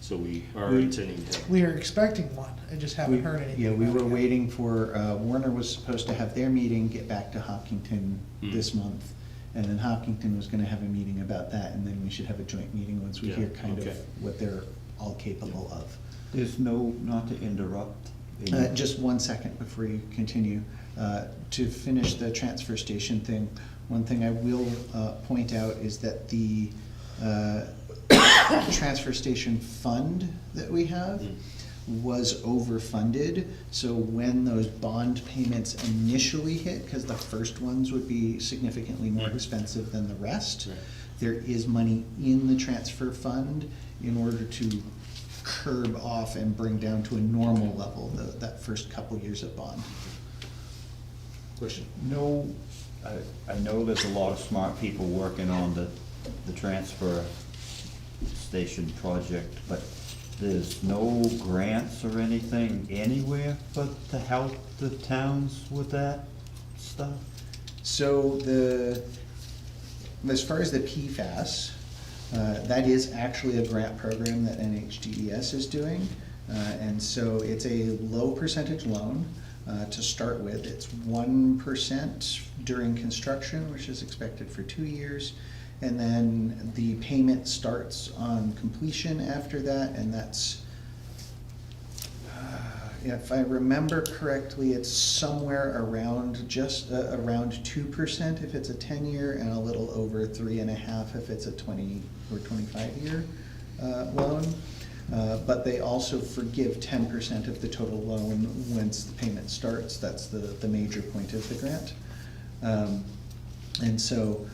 So we are intending to have. We are expecting one, I just haven't heard anything. Yeah, we about were it yet. waiting for, Warner was supposed to have their meeting, get back to Hopkinton this month. And then Hopkinton was gonna have a meeting about that, and then we should have a joint meeting once we Yeah, hear kind of okay. what they're all capable of. There's no, not to interrupt. Just 1 second before you continue. To finish the transfer station thing, one thing I will point out is that the transfer station fund that we have was overfunded. So when those bond payments initially hit, because the first ones would be significantly more expensive than the rest, Right. there is money in the transfer fund in order to curb off and bring down to a normal level that first couple years of bond. Question. No, I know there's a lot of smart people working on the transfer station project, but there's no grants or anything anywhere to help the towns with that stuff? So as far as the PFAS, that is actually a grant program that NHDES is doing. And so it's a low percentage loan to start with. It's 1% during construction, which is expected for 2 years. And then the payment starts on completion after that, and that's, if I remember correctly, it's somewhere around just around 2% if it's a 10-year, and a little over 3.5% if it's a 20 or 25-year loan. But they also forgive 10% of the total loan once the payment starts. That's the major point of the grant. And so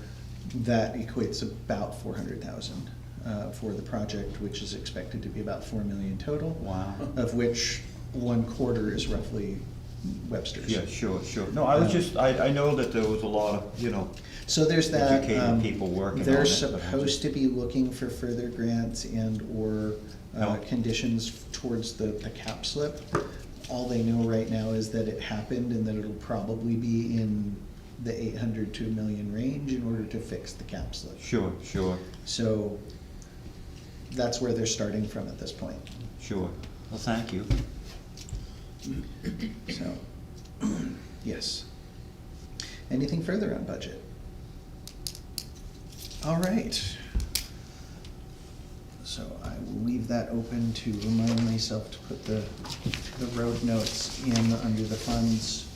that equates about $400,000 for the project, which is expected to be about $4 million total. Wow. Of which 1/4 is roughly Webster's. Yeah, sure. No, I was just, I know that there was a lot of, So there's that. educating people working on it. They're but I'm supposed to be looking for further grants and/or Help. conditions towards the cap slip. All they know right now is that it happened and that it'll probably be in the 800 to 1 million range in order to fix the cap slip. Sure, sure, So that's where they're starting from at this point. sure. Well, thank you. So, yes. Anything further on budget? All right. So I will leave that open to remind myself to put the road notes in under the funds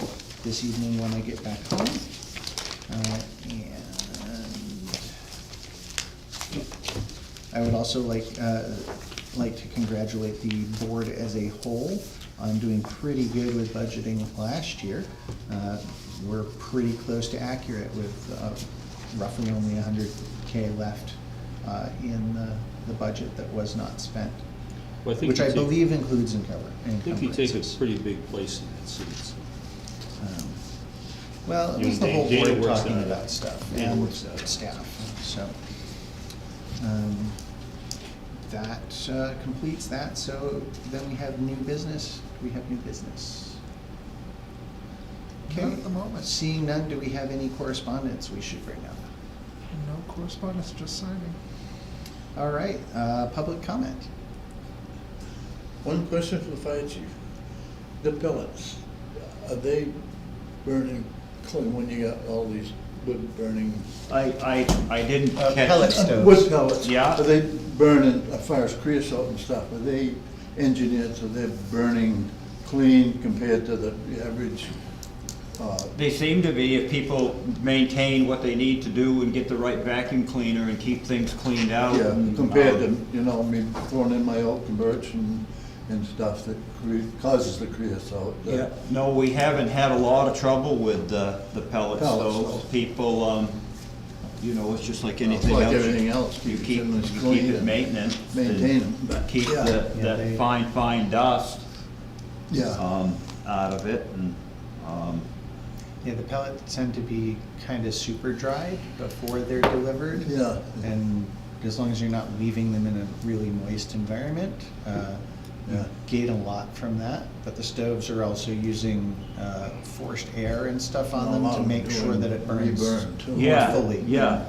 this evening when I get back home. And I would also like to congratulate the board as a whole on doing pretty good with budgeting last year. We're pretty close to accurate with roughly only 100K left in the budget that was not spent, Well, I think which you I take- believe includes I think you take a encumbrances. pretty big place in that seat. Well, it You was and the whole Dana board works talking that out. about stuff Dana and works that out. staff, so. That completes that, so then we have new business. We have new business. Not Okay, at the moment. seeing none, do we have any correspondence we should bring up? No correspondence, just signing. All right, public comment. One question for the fire chief. The pellets, are they burning clean when you got all these wood burning? I didn't catch. Pellet stoves. Wood pellets? Yeah. Are they burning, as far as creosote and stuff, are they engineered so they're burning clean compared to the average? They seem to be, if people maintain what they need to do and get the right vacuum cleaner and keep things cleaned out. Yeah, and, compared to, you know, me throwing in my oak and birch and stuff that causes the creosote. Yeah, no, we haven't had a lot of trouble with the pellet Pellet stoves. stoves. People, you know, it's just like anything Like else. everything else, You keep keep, it you clean keep it and maintenance. maintain them, but- Keep Yeah. Yeah, that they- fine dust, Yeah, out of it and, Yeah, the pellets tend to be kind of super dried before they're delivered. yeah. And as long as you're not leaving them in a really moist environment, you Yeah. gain a lot from that. But the stoves are also using forced air and stuff on them to make sure that it burns Reburn, too. more yeah, fully. yeah.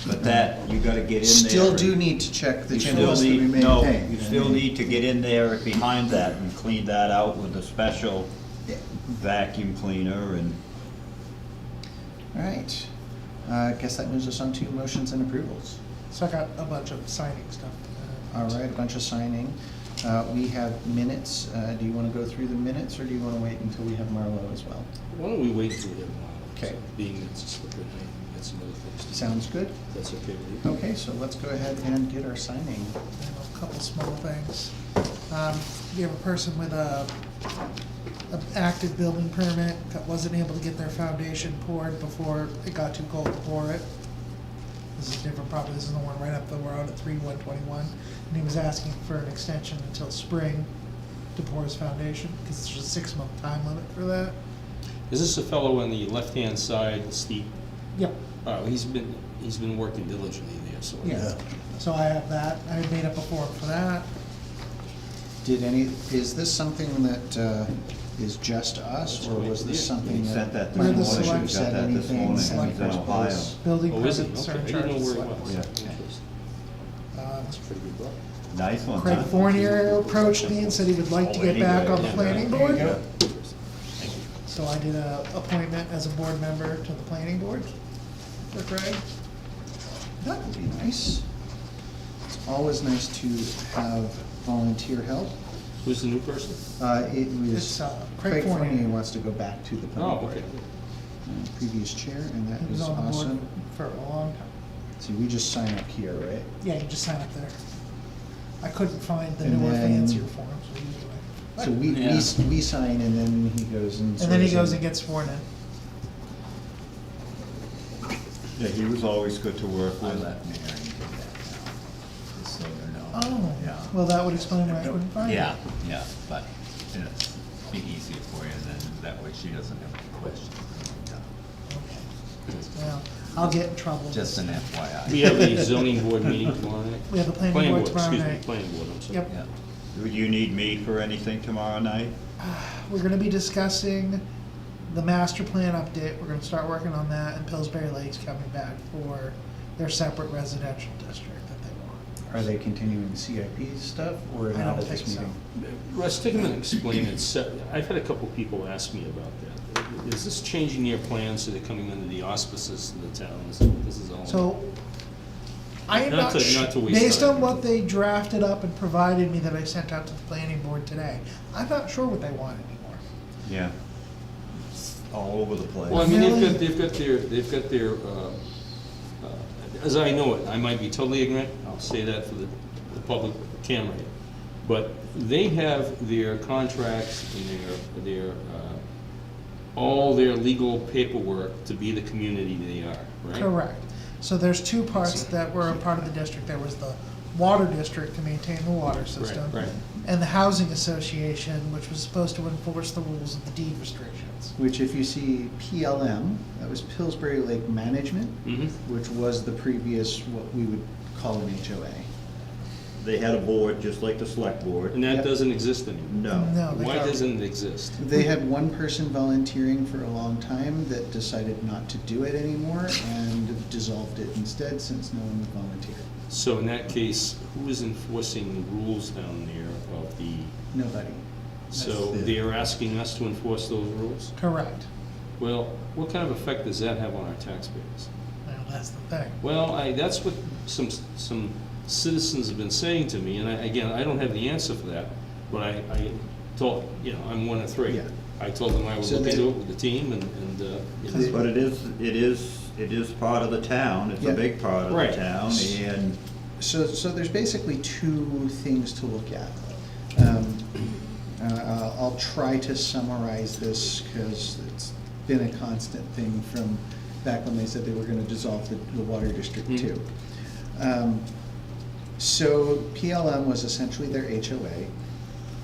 But that, you gotta get in there. Still do and- need to check the You chimney. still to be need, no, maintained. you still need to get in there behind that and clean that out with a special Yeah. vacuum cleaner and, All right. I guess that moves us on to motions and approvals. So I got a bunch of signing stuff. All right, a bunch of signing. We have minutes. Do you want to go through the minutes, or do you want to wait until we have Marlo as well? Why don't we wait until we have one? Okay. Being it's a slippery night, we got some other things to do. Sounds good. That's okay with you? Okay, so let's go ahead and get our signing. And a couple small things. You have a person with an active building permit that wasn't able to get their foundation poured before it got too cold to pour it. This is a different property, this is the one right up the road at 3121, and he was asking for an extension until spring to pour his foundation, because there's a 6-month time limit for that. Is this a fellow on the left-hand side, steep? Yep, He's been working diligently there, so. yeah, so I have that, I made up a form for that. Is this something that is just us, or was this something we that? sent that this We're the morning, we select- got said that this anything, morning, select he's in board Ohio. was- Building Oh, is he? permit Okay, I didn't surcharge. know where he select was. board. Yeah. Interesting. That's a pretty good book. Nice one, Craig huh? Fournier approached me and said he would like to get back on the planning board. There you go. So I did a appointment as a board member to the planning board for Craig. That would be nice. It's always nice to have volunteer help. Who's the new person? It It's, was Craig Craig Fournier Fournier. wants to go back to the planning Oh, board. okay. Previous chair, and that He was is on the board awesome. for a long time. See, we just sign up here, right? Yeah, you just sign up there. I couldn't find the And newer then- fancier forms. So we sign, and then he goes and. And then he swears goes in. and gets sworn in. Yeah, he was always good to work I with. let Mary do that now, just so you know. Oh, Yeah. well, that would explain why I couldn't find it. Yeah, yeah, but it'll be easier for you, and then that way she doesn't have any questions. Okay. Well, I'll get in trouble. Just an FYI. We have a zoning board meeting tomorrow night? We have a planning board tomorrow Excuse me, night. planning board, I'm sorry. Yep. Yeah. Would you need me for anything tomorrow night? We're gonna be discussing the master plan update. We're gonna start working on that, and Pillsbury Lake's coming back for their separate residential district that they want. Are they continuing the CIP stuff or I not don't at this think so. meeting? Russ, take a minute and explain it. I've had a couple people ask me about that. Is this changing your plans so they're coming under the auspices of the town? Is that what this is all about? So, I am Not not to- not to waste based time. on what they drafted up and provided me that I sent out to the planning board today, I'm not sure what they want anymore. Yeah. It's all over the place. Well, I mean, Really? they've got their, as I know it, I might be totally ignorant, I'll say that for the public camera here. But they have their contracts and their, all their legal paperwork to be the community they are, right? Correct. So there's two parts that were a part of the district. There was the water district to maintain the water system. right. And the housing association, which was supposed to enforce the rules of the deed restrictions. Which if you see PLM, that was Pillsbury Lake Management, Mhm. which was the previous, what we would call an HOA. They had a board, just like the select board. And that Yep. doesn't exist anymore. No. No, they Why got- doesn't it exist? They had one person volunteering for a long time that decided not to do it anymore and dissolved it instead since no one would volunteer. So in that case, who is enforcing the rules down there of the, Nobody. so That's the- they're asking us to enforce those rules? Correct. Well, what kind of effect does that have on our taxpayers? Well, that's the thing. Well, that's what some citizens have been saying to me, and again, I don't have the answer for that, but I told, I'm one of three. Yeah. I told them I would So look they- into it with the team, and, you know. But it is part of the town, it's Yeah. a big part of Right. the town, and So there's basically two things to look at. I'll try to summarize this because it's been a constant thing from back when they said they were gonna dissolve the water district Mhm. too. So PLM was essentially their HOA.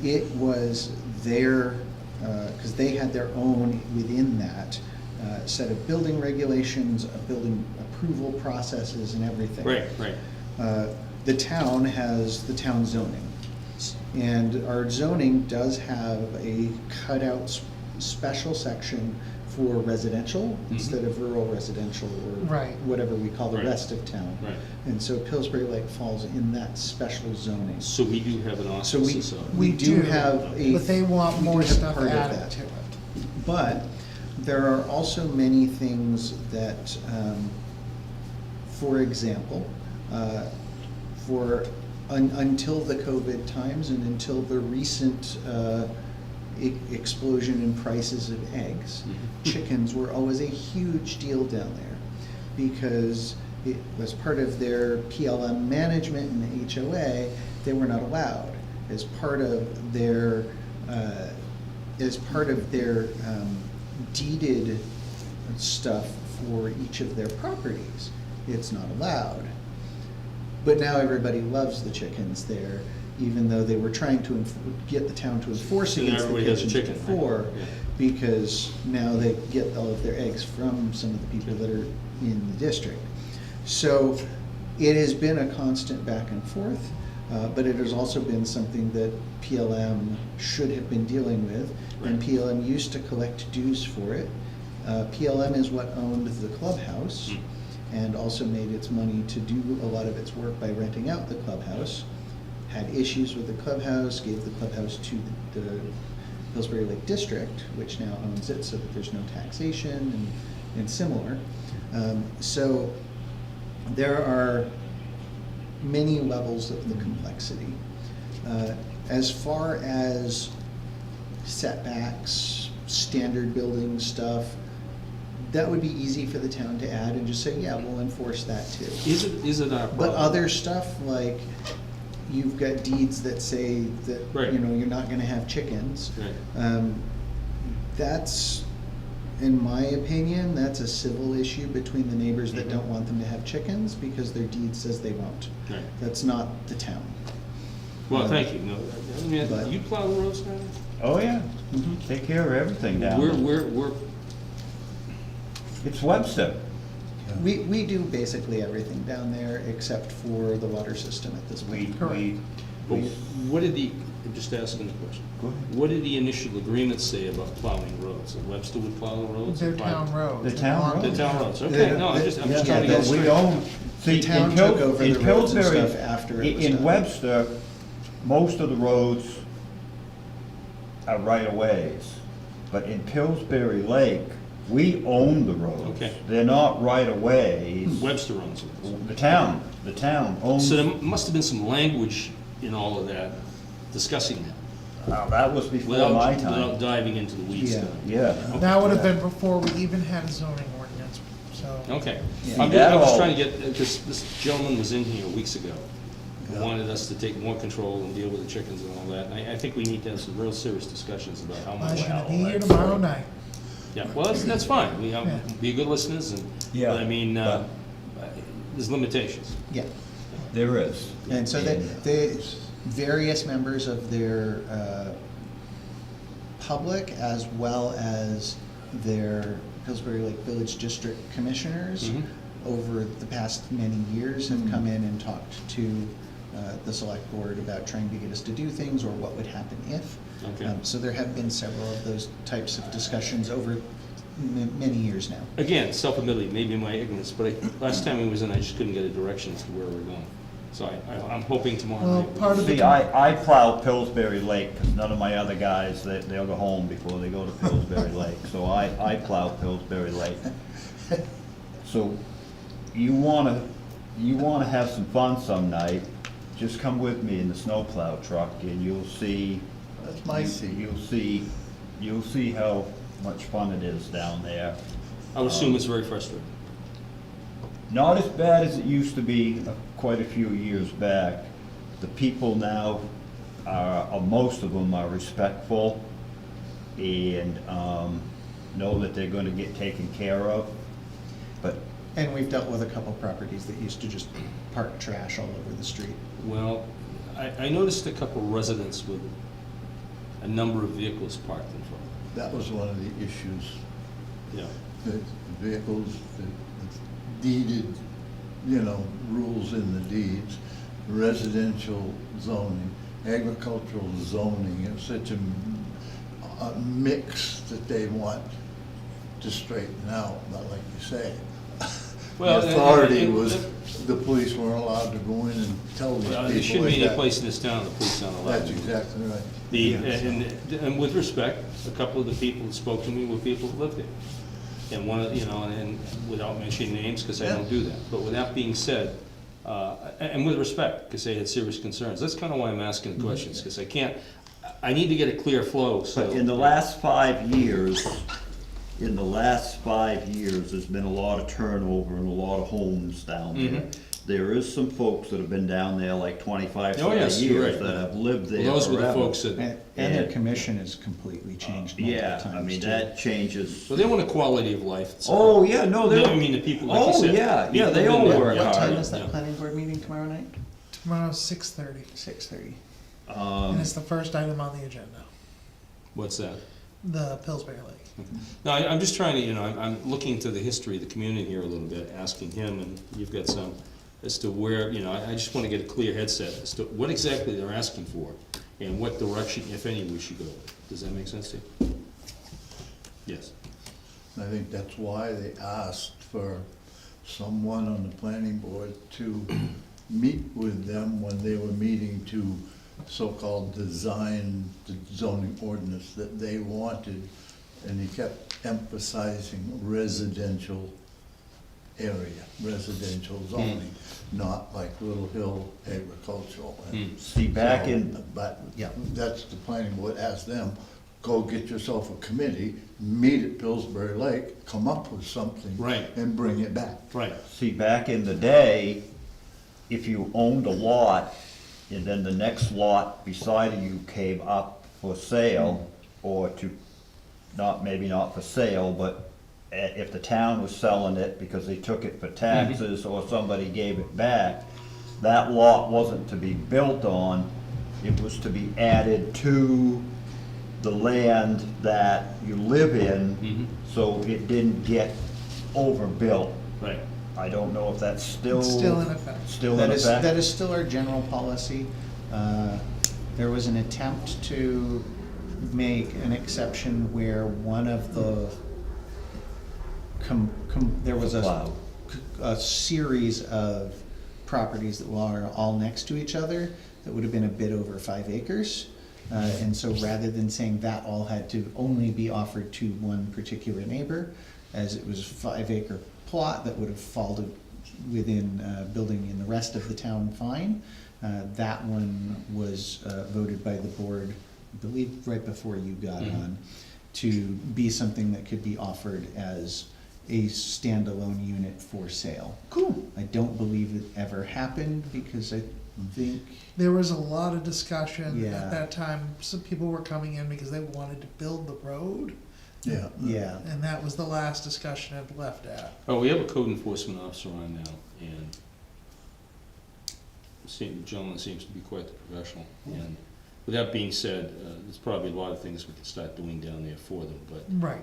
It was their, because they had their own within that set of building regulations, building approval processes and everything. Right. The town has the town zoning. And our zoning does have a cutout special section for residential instead of rural residential or Right. whatever we call the Right. rest of town. Right. And so Pillsbury Lake falls in that special zoning. So we do have an So we, auspices of. we do have a. But they want we do more have stuff part of added that. to it. But there are also many things that, for example, until the COVID times and until the recent explosion in prices of eggs, chickens were always a huge deal down there because it was part of their PLM management and the HOA, they were not allowed. As part of their deeded stuff for each of their properties, it's not allowed. But now everybody loves the chickens there, even though they were trying to get the town to enforce And against the everybody has a chickens chicken, right? before, Yeah. because now they get all of their eggs from some of the people that are in the district. So it has been a constant back and forth, but it has also been something that PLM should have been dealing with, and Right. PLM used to collect dues for it. PLM is what owned the clubhouse and also made its money to do a lot of its work by renting out the clubhouse. Had issues with the clubhouse, gave the clubhouse to the Pillsbury Lake District, which now owns it, so that there's no taxation and similar. So there are many levels of the complexity. As far as setbacks, standard building stuff, that would be easy for the town to add and just say, yeah, we'll enforce that too. Is it our problem? But other stuff, like you've got deeds that say that, Right. you're not gonna have chickens. Right. That's, in my opinion, that's a civil issue between the neighbors that Mhm. don't want them to have chickens because their deed says they won't. Right. That's not the town. Well, thank you. No, I mean, But- you plow the roads now? oh yeah, take care of everything down there. We're, It's Webster. We do basically everything down there except for the water system at this point. But what did the, I'm just asking the question. Go ahead. What did the initial agreement say about plowing roads? That Webster would plow the roads? They're town roads. The town The roads. town roads, okay, no, I'm just Yeah, trying to get it We straight. own, see, The town in took over in the roads and Pillsbury, stuff after it was in done. Webster, most of the roads are right-of-ways. But in Pillsbury Lake, we own the roads. Okay. They're not right-of-ways. Webster owns it. The town owns. So there must have been some language in all of that discussing that. That was before my Without time. diving into the weeds. Yeah. Yeah. That would have been before we even had a zoning ordinance, so. Okay. Yeah. I'm That just all- trying to get, because this gentleman was in here weeks ago, who wanted us to take more control and deal with the chickens and all that. And I think we need to have some real serious discussions about how I'm much. gonna be here tomorrow night. Yeah, well, that's fine. We, Yeah. be good listeners and, Yeah, but I mean, but- there's limitations. Yeah, There is. and so the various members of their public as well as their Pillsbury Lake Village District Commissioners Mhm. over the past many years have come in and talked to the select board about trying to get us to do things or what would happen if. Okay. So there have been several of those types of discussions over many years now. Again, self-admittedly, maybe my ignorance, but last time I was in, I just couldn't get a direction as to where we're going. So I'm hoping tomorrow Well, night. part of See, the, I plow Pillsbury Lake, because none of my other guys, they'll go home before they go to Pillsbury Lake. So I plow Pillsbury Lake. So you wanna have some fun some night, just come with me in the snowplow truck and you'll see. That's my seat. You'll see how much fun it is down there. I would assume it's very frustrating. Not as bad as it used to be quite a few years back. The people now most of them are respectful and know that they're gonna get taken care of. But And we've dealt with a couple properties that used to just park trash all over the street. Well, I noticed a couple residents with a number of vehicles parked in front. That was one of the issues, Yeah. the vehicles, the deeded, rules in the deeds, residential zoning, agricultural zoning, it's such a mix that they want to straighten out, but like you say. Well, The authority and- was, the police weren't allowed to go in and tell these people like that. There shouldn't be any place in this town the police aren't allowed That's to. exactly right. And with respect, a couple of the people that spoke to me were people who lived there. And one of, and without mentioning names, because I don't do that. But with that being said, and with respect, because they had serious concerns, that's kind of why I'm asking the questions, because I need to get a clear flow, so. But in the last 5 years, there's been a lot of turnover and a lot of homes down there. Mhm. There is some folks that have been down there like 25, Oh, 30 yes, you're years right. that have lived there Well, those were the forever. folks that, And their commission has completely changed multiple times. Yeah, I mean, too. that changes. well, they want a quality of life. It's- Oh, yeah, no, No, they're. I mean, the people, like you Oh, said. yeah, people they live all there. work Yeah. What time hard. is that Yeah. planning board meeting tomorrow night? tomorrow's 6:30, 6:30. and it's the first item on the agenda, What's that? the Pillsbury Lake. No, I'm just trying to, I'm looking to the history of the community here a little bit, asking him, and you've got some, as to where, I just want to get a clear headset as to what exactly they're asking for, and what direction, if any, we should go. Does that make sense to you? Yes. I think that's why they asked for someone on the planning board to meet with them when they were meeting to so-called design the zoning ordinance that they wanted. And he kept emphasizing residential area, residential zoning, not like Little Hill agricultural. And See, back in, so, but, Yeah. that's the planning board, ask them, go get yourself a committee, meet at Pillsbury Lake, come up with something. Right. And bring it back. Right. back in the day, if you owned a lot, and then the next lot beside of you came up for sale, or to, maybe not for sale, but if the town was selling it because they took it for taxes, or somebody gave it back, that lot wasn't to be built on, it was to be added to the land that you live in, Mhm. so it didn't get overbuilt. Right. I don't know if that's still. It's still in effect. Still in That effect. is still our general policy. There was an attempt to make an exception where one of the, there was Wow. a series of properties that were all next to each other that would have been a bit over 5 acres. And so rather than saying that all had to only be offered to one particular neighbor, as it was a 5 acre plot that would have fallen within building in the rest of the town, fine. That one was voted by the board, I believe right before you got on, to be something that could be offered as a standalone unit for sale. Cool. I don't believe it ever happened because I think, There was a lot of discussion Yeah. at that time. Some people were coming in because they wanted to build the road, Yeah. yeah. and that was the last discussion it left at. Oh, we have a code enforcement officer on now, and the gentleman seems to be quite the professional. And with that being said, there's probably a lot of things we can start doing down there for them, but Right.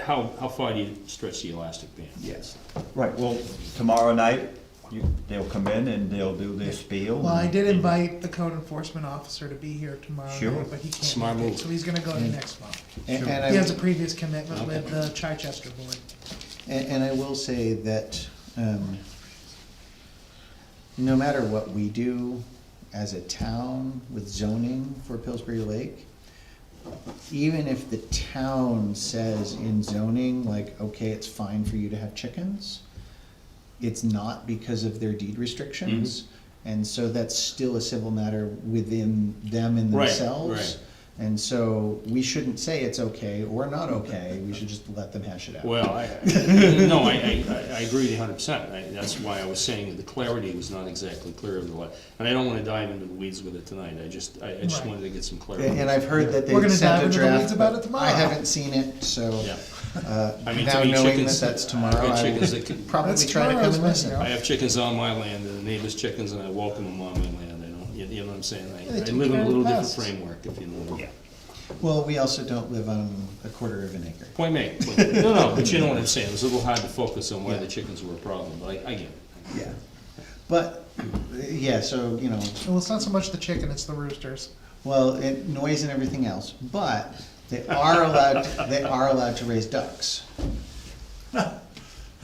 how far do you stretch the elastic band? Yes. Right, well, tomorrow night, they'll come in and they'll do their spiel. Well, I and- did invite the code enforcement officer to be here tomorrow Sure. night, but he can't Smart make it, move. so he's gonna go to next month. And He has a I, previous commitment with the Chichester board. and I will say that, no matter what we do as a town with zoning for Pillsbury Lake, even if the town says in zoning, like, okay, it's fine for you to have chickens, it's not because of their deed restrictions. And so that's still a civil matter within them and Right, themselves. right. And so we shouldn't say it's okay or not okay, we should just let them hash it out. Well, I agree with you 100%. That's why I was saying that the clarity was not exactly clear of the law. And I don't wanna dive into the weeds with it tonight, I just Right. wanted to get some clarity. And I've heard that We're they gonna sent dive a into the draft, weeds about but it tomorrow. I haven't seen it, so, Yeah. now to me, knowing that chickens- that's I've tomorrow, got I chickens will that can- probably That's try to come tomorrow's and listen. window. I have chickens on my land, and the neighbor's chickens, and I welcome them on my land. I don't, you know what I'm saying? Yeah, they I take live in care a of little the different pests. framework, if you know what I mean. Well, we also don't live on a quarter of an acre. Point made. No, but you know what I'm saying. It was a little hard to focus on why Yeah. the chickens were a problem, but I get it. Yeah. But, yeah, so, you know, Well, it's not so much the chicken, it's the roosters. well, noise and everything else, but they are allowed to raise ducks.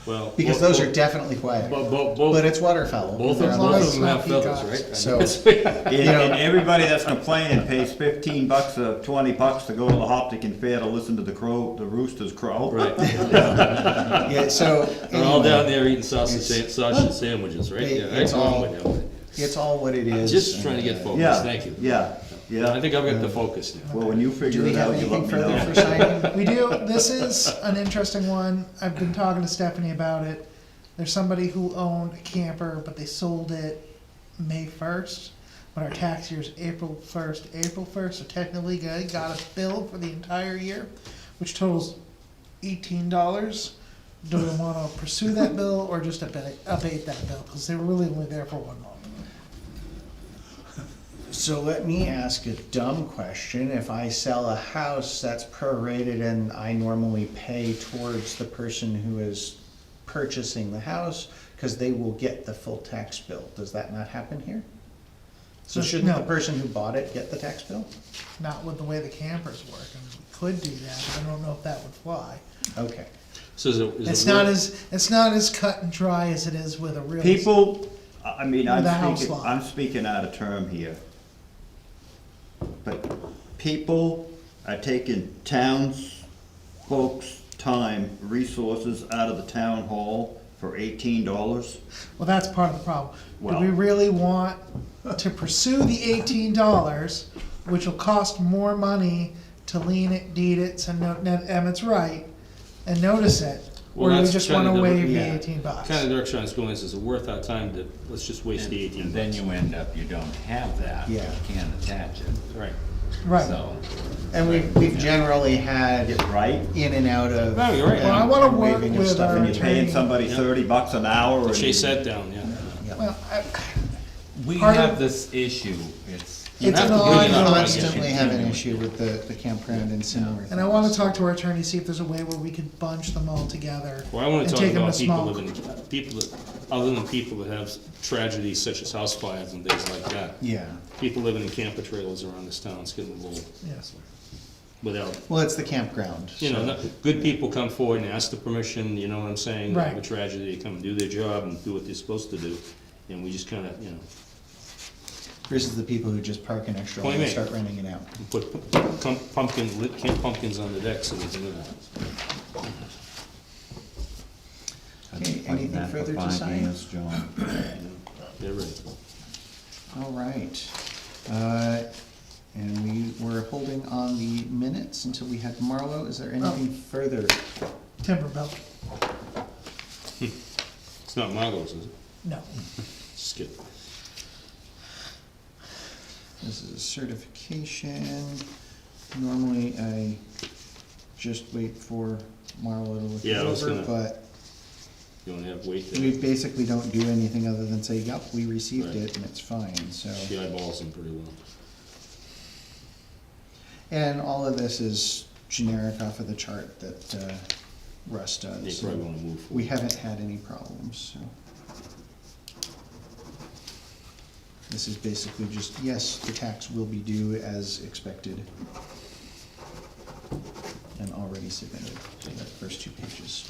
Well, Because those are definitely quieter. But it's waterfowl. both They're of allowed- long as both of them have it's not feathers, peacocks. right? So- And everybody that's complaining pays $15 or $20 to go to the Hopkinton Fair to listen to the roosters crow. Right. Yeah, so. They're all anyway, down there eating sausage sandwiches, right? Yeah, It's I'm all, with you. it's all what it I'm is. just trying to get and, focused, Yeah, thank you. yeah, I yeah. think I've got the focus now. Well, when you Do figure we it have out, you anything let me further know. for signing? We do, this is an interesting one, I've been talking to Stephanie about it. There's somebody who owned a camper, but they sold it May 1st, but our tax year's April 1st, so technically they got a bill for the entire year, which totals $18. Do we wanna pursue that bill or just abate that bill, cause they were really only there for 1 month. So let me ask a dumb question. If I sell a house that's prorated and I normally pay towards the person who is purchasing the house, because they will get the full tax bill, does that not happen here? So shouldn't the No. person who bought it get the tax bill? Not with the way the campers work, and we could do that, but I don't know if that would fly. Okay. So is it It's worth- not as cut and dry as it is with a real. People, I mean, With a house lot. I'm speaking out of term here. But people are taking towns, folks' time, resources out of the town hall for $18. Well, that's part of the problem. Do Well- we really want to pursue the $18, which will cost more money to lien it, deed it, send Emmett's right, and notice it? Or Well, do we that's just kinda wanna the- waive the yeah. $18? Kind of direction I was going, is it worth our time to, let's just waste the 18 And then bucks? you end up, you don't have that, you Yeah. can't attach it, Right. Right. so. And we've generally had Right? in and out of. No, you're right. Well, I wanna and work waiving of with stuff. our And you're paying somebody Yeah. $30 an hour. and- Chase that down, yeah. Well, We Part have of- this issue, it's You It's have an to bring it I up, I ongoing guess. constantly have an issue with the campground and similar And I wanna things. talk to our attorney, see if there's a way where we could bunch them all together. Well, I wanna and talk take 'em about to people smoke. living, people that, other than people that have tragedies such as house fires and things like that. Yeah, People living in camper trailers around this town, it's getting a little, Yes. without, well, it's the campground, you know, so- not- good people come forward and ask the permission, you know what I'm saying? They have a Right. tragedy, they come and do their job and do what they're supposed to do, and we just kinda, you know, versus the people who just park an extra one Point and made. start renting it out. put camp pumpkins on the deck so they can live on it. Okay, Like anything that further for to 5 sign? years, John. They're ready. All right. And we were holding on the minutes until we had Marlo. Is there anything further? Timberbill, It's not Margot's, is it? no. Skip. This is a certification. Normally, I just wait for Marlo to look it Yeah, I was over, gonna- but You wanna have weight we there? basically don't do anything other than say, yep, we received Right. it and it's fine, so. She eyeballs them pretty well. And all of this is generic off of the chart that Russ does. They probably wanna move forward. We haven't had any problems, so. This is basically just, yes, the tax will be due as expected. And already submitted, so that first 2 pages.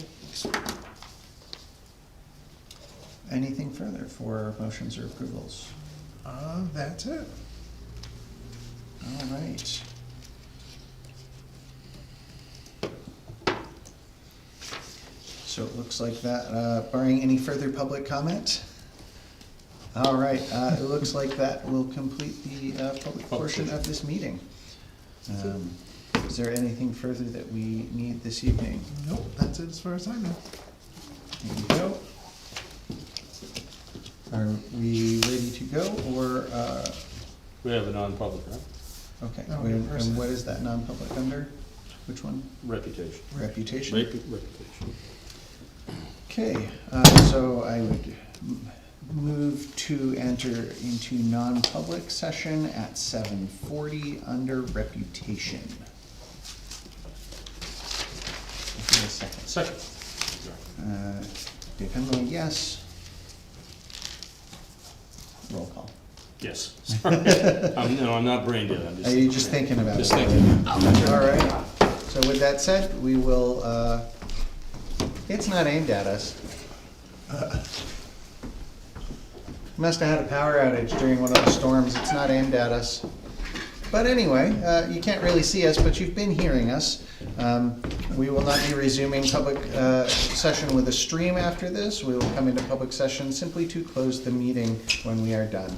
Anything further for motions or approvals? That's it. All right. So it looks like that, barring any further public comment? All right, it looks like that will complete the public portion of this meeting. Is there anything further that we need this evening? Nope, that's it as far as I know. There you go. Are we ready to go, or, We have a non-public, right? okay, No, and person. what is that non-public under? Which one? Reputation. Reputation? Reputation. Okay, so I would move to enter into non-public session at 7:40 under reputation. Give me a second. Second. Dick Hunley, yes. Roll call. Yes. Sorry. No, I'm not brain dead, I'm just. Are you just thinking about it? Just thinking. All right, so with that said, we will, it's not aimed at us. Must have had a power outage during one of the storms, it's not aimed at us. But anyway, you can't really see us, but you've been hearing us. We will not be resuming public session with a stream after this. We will come into public session simply to close the meeting when we are done.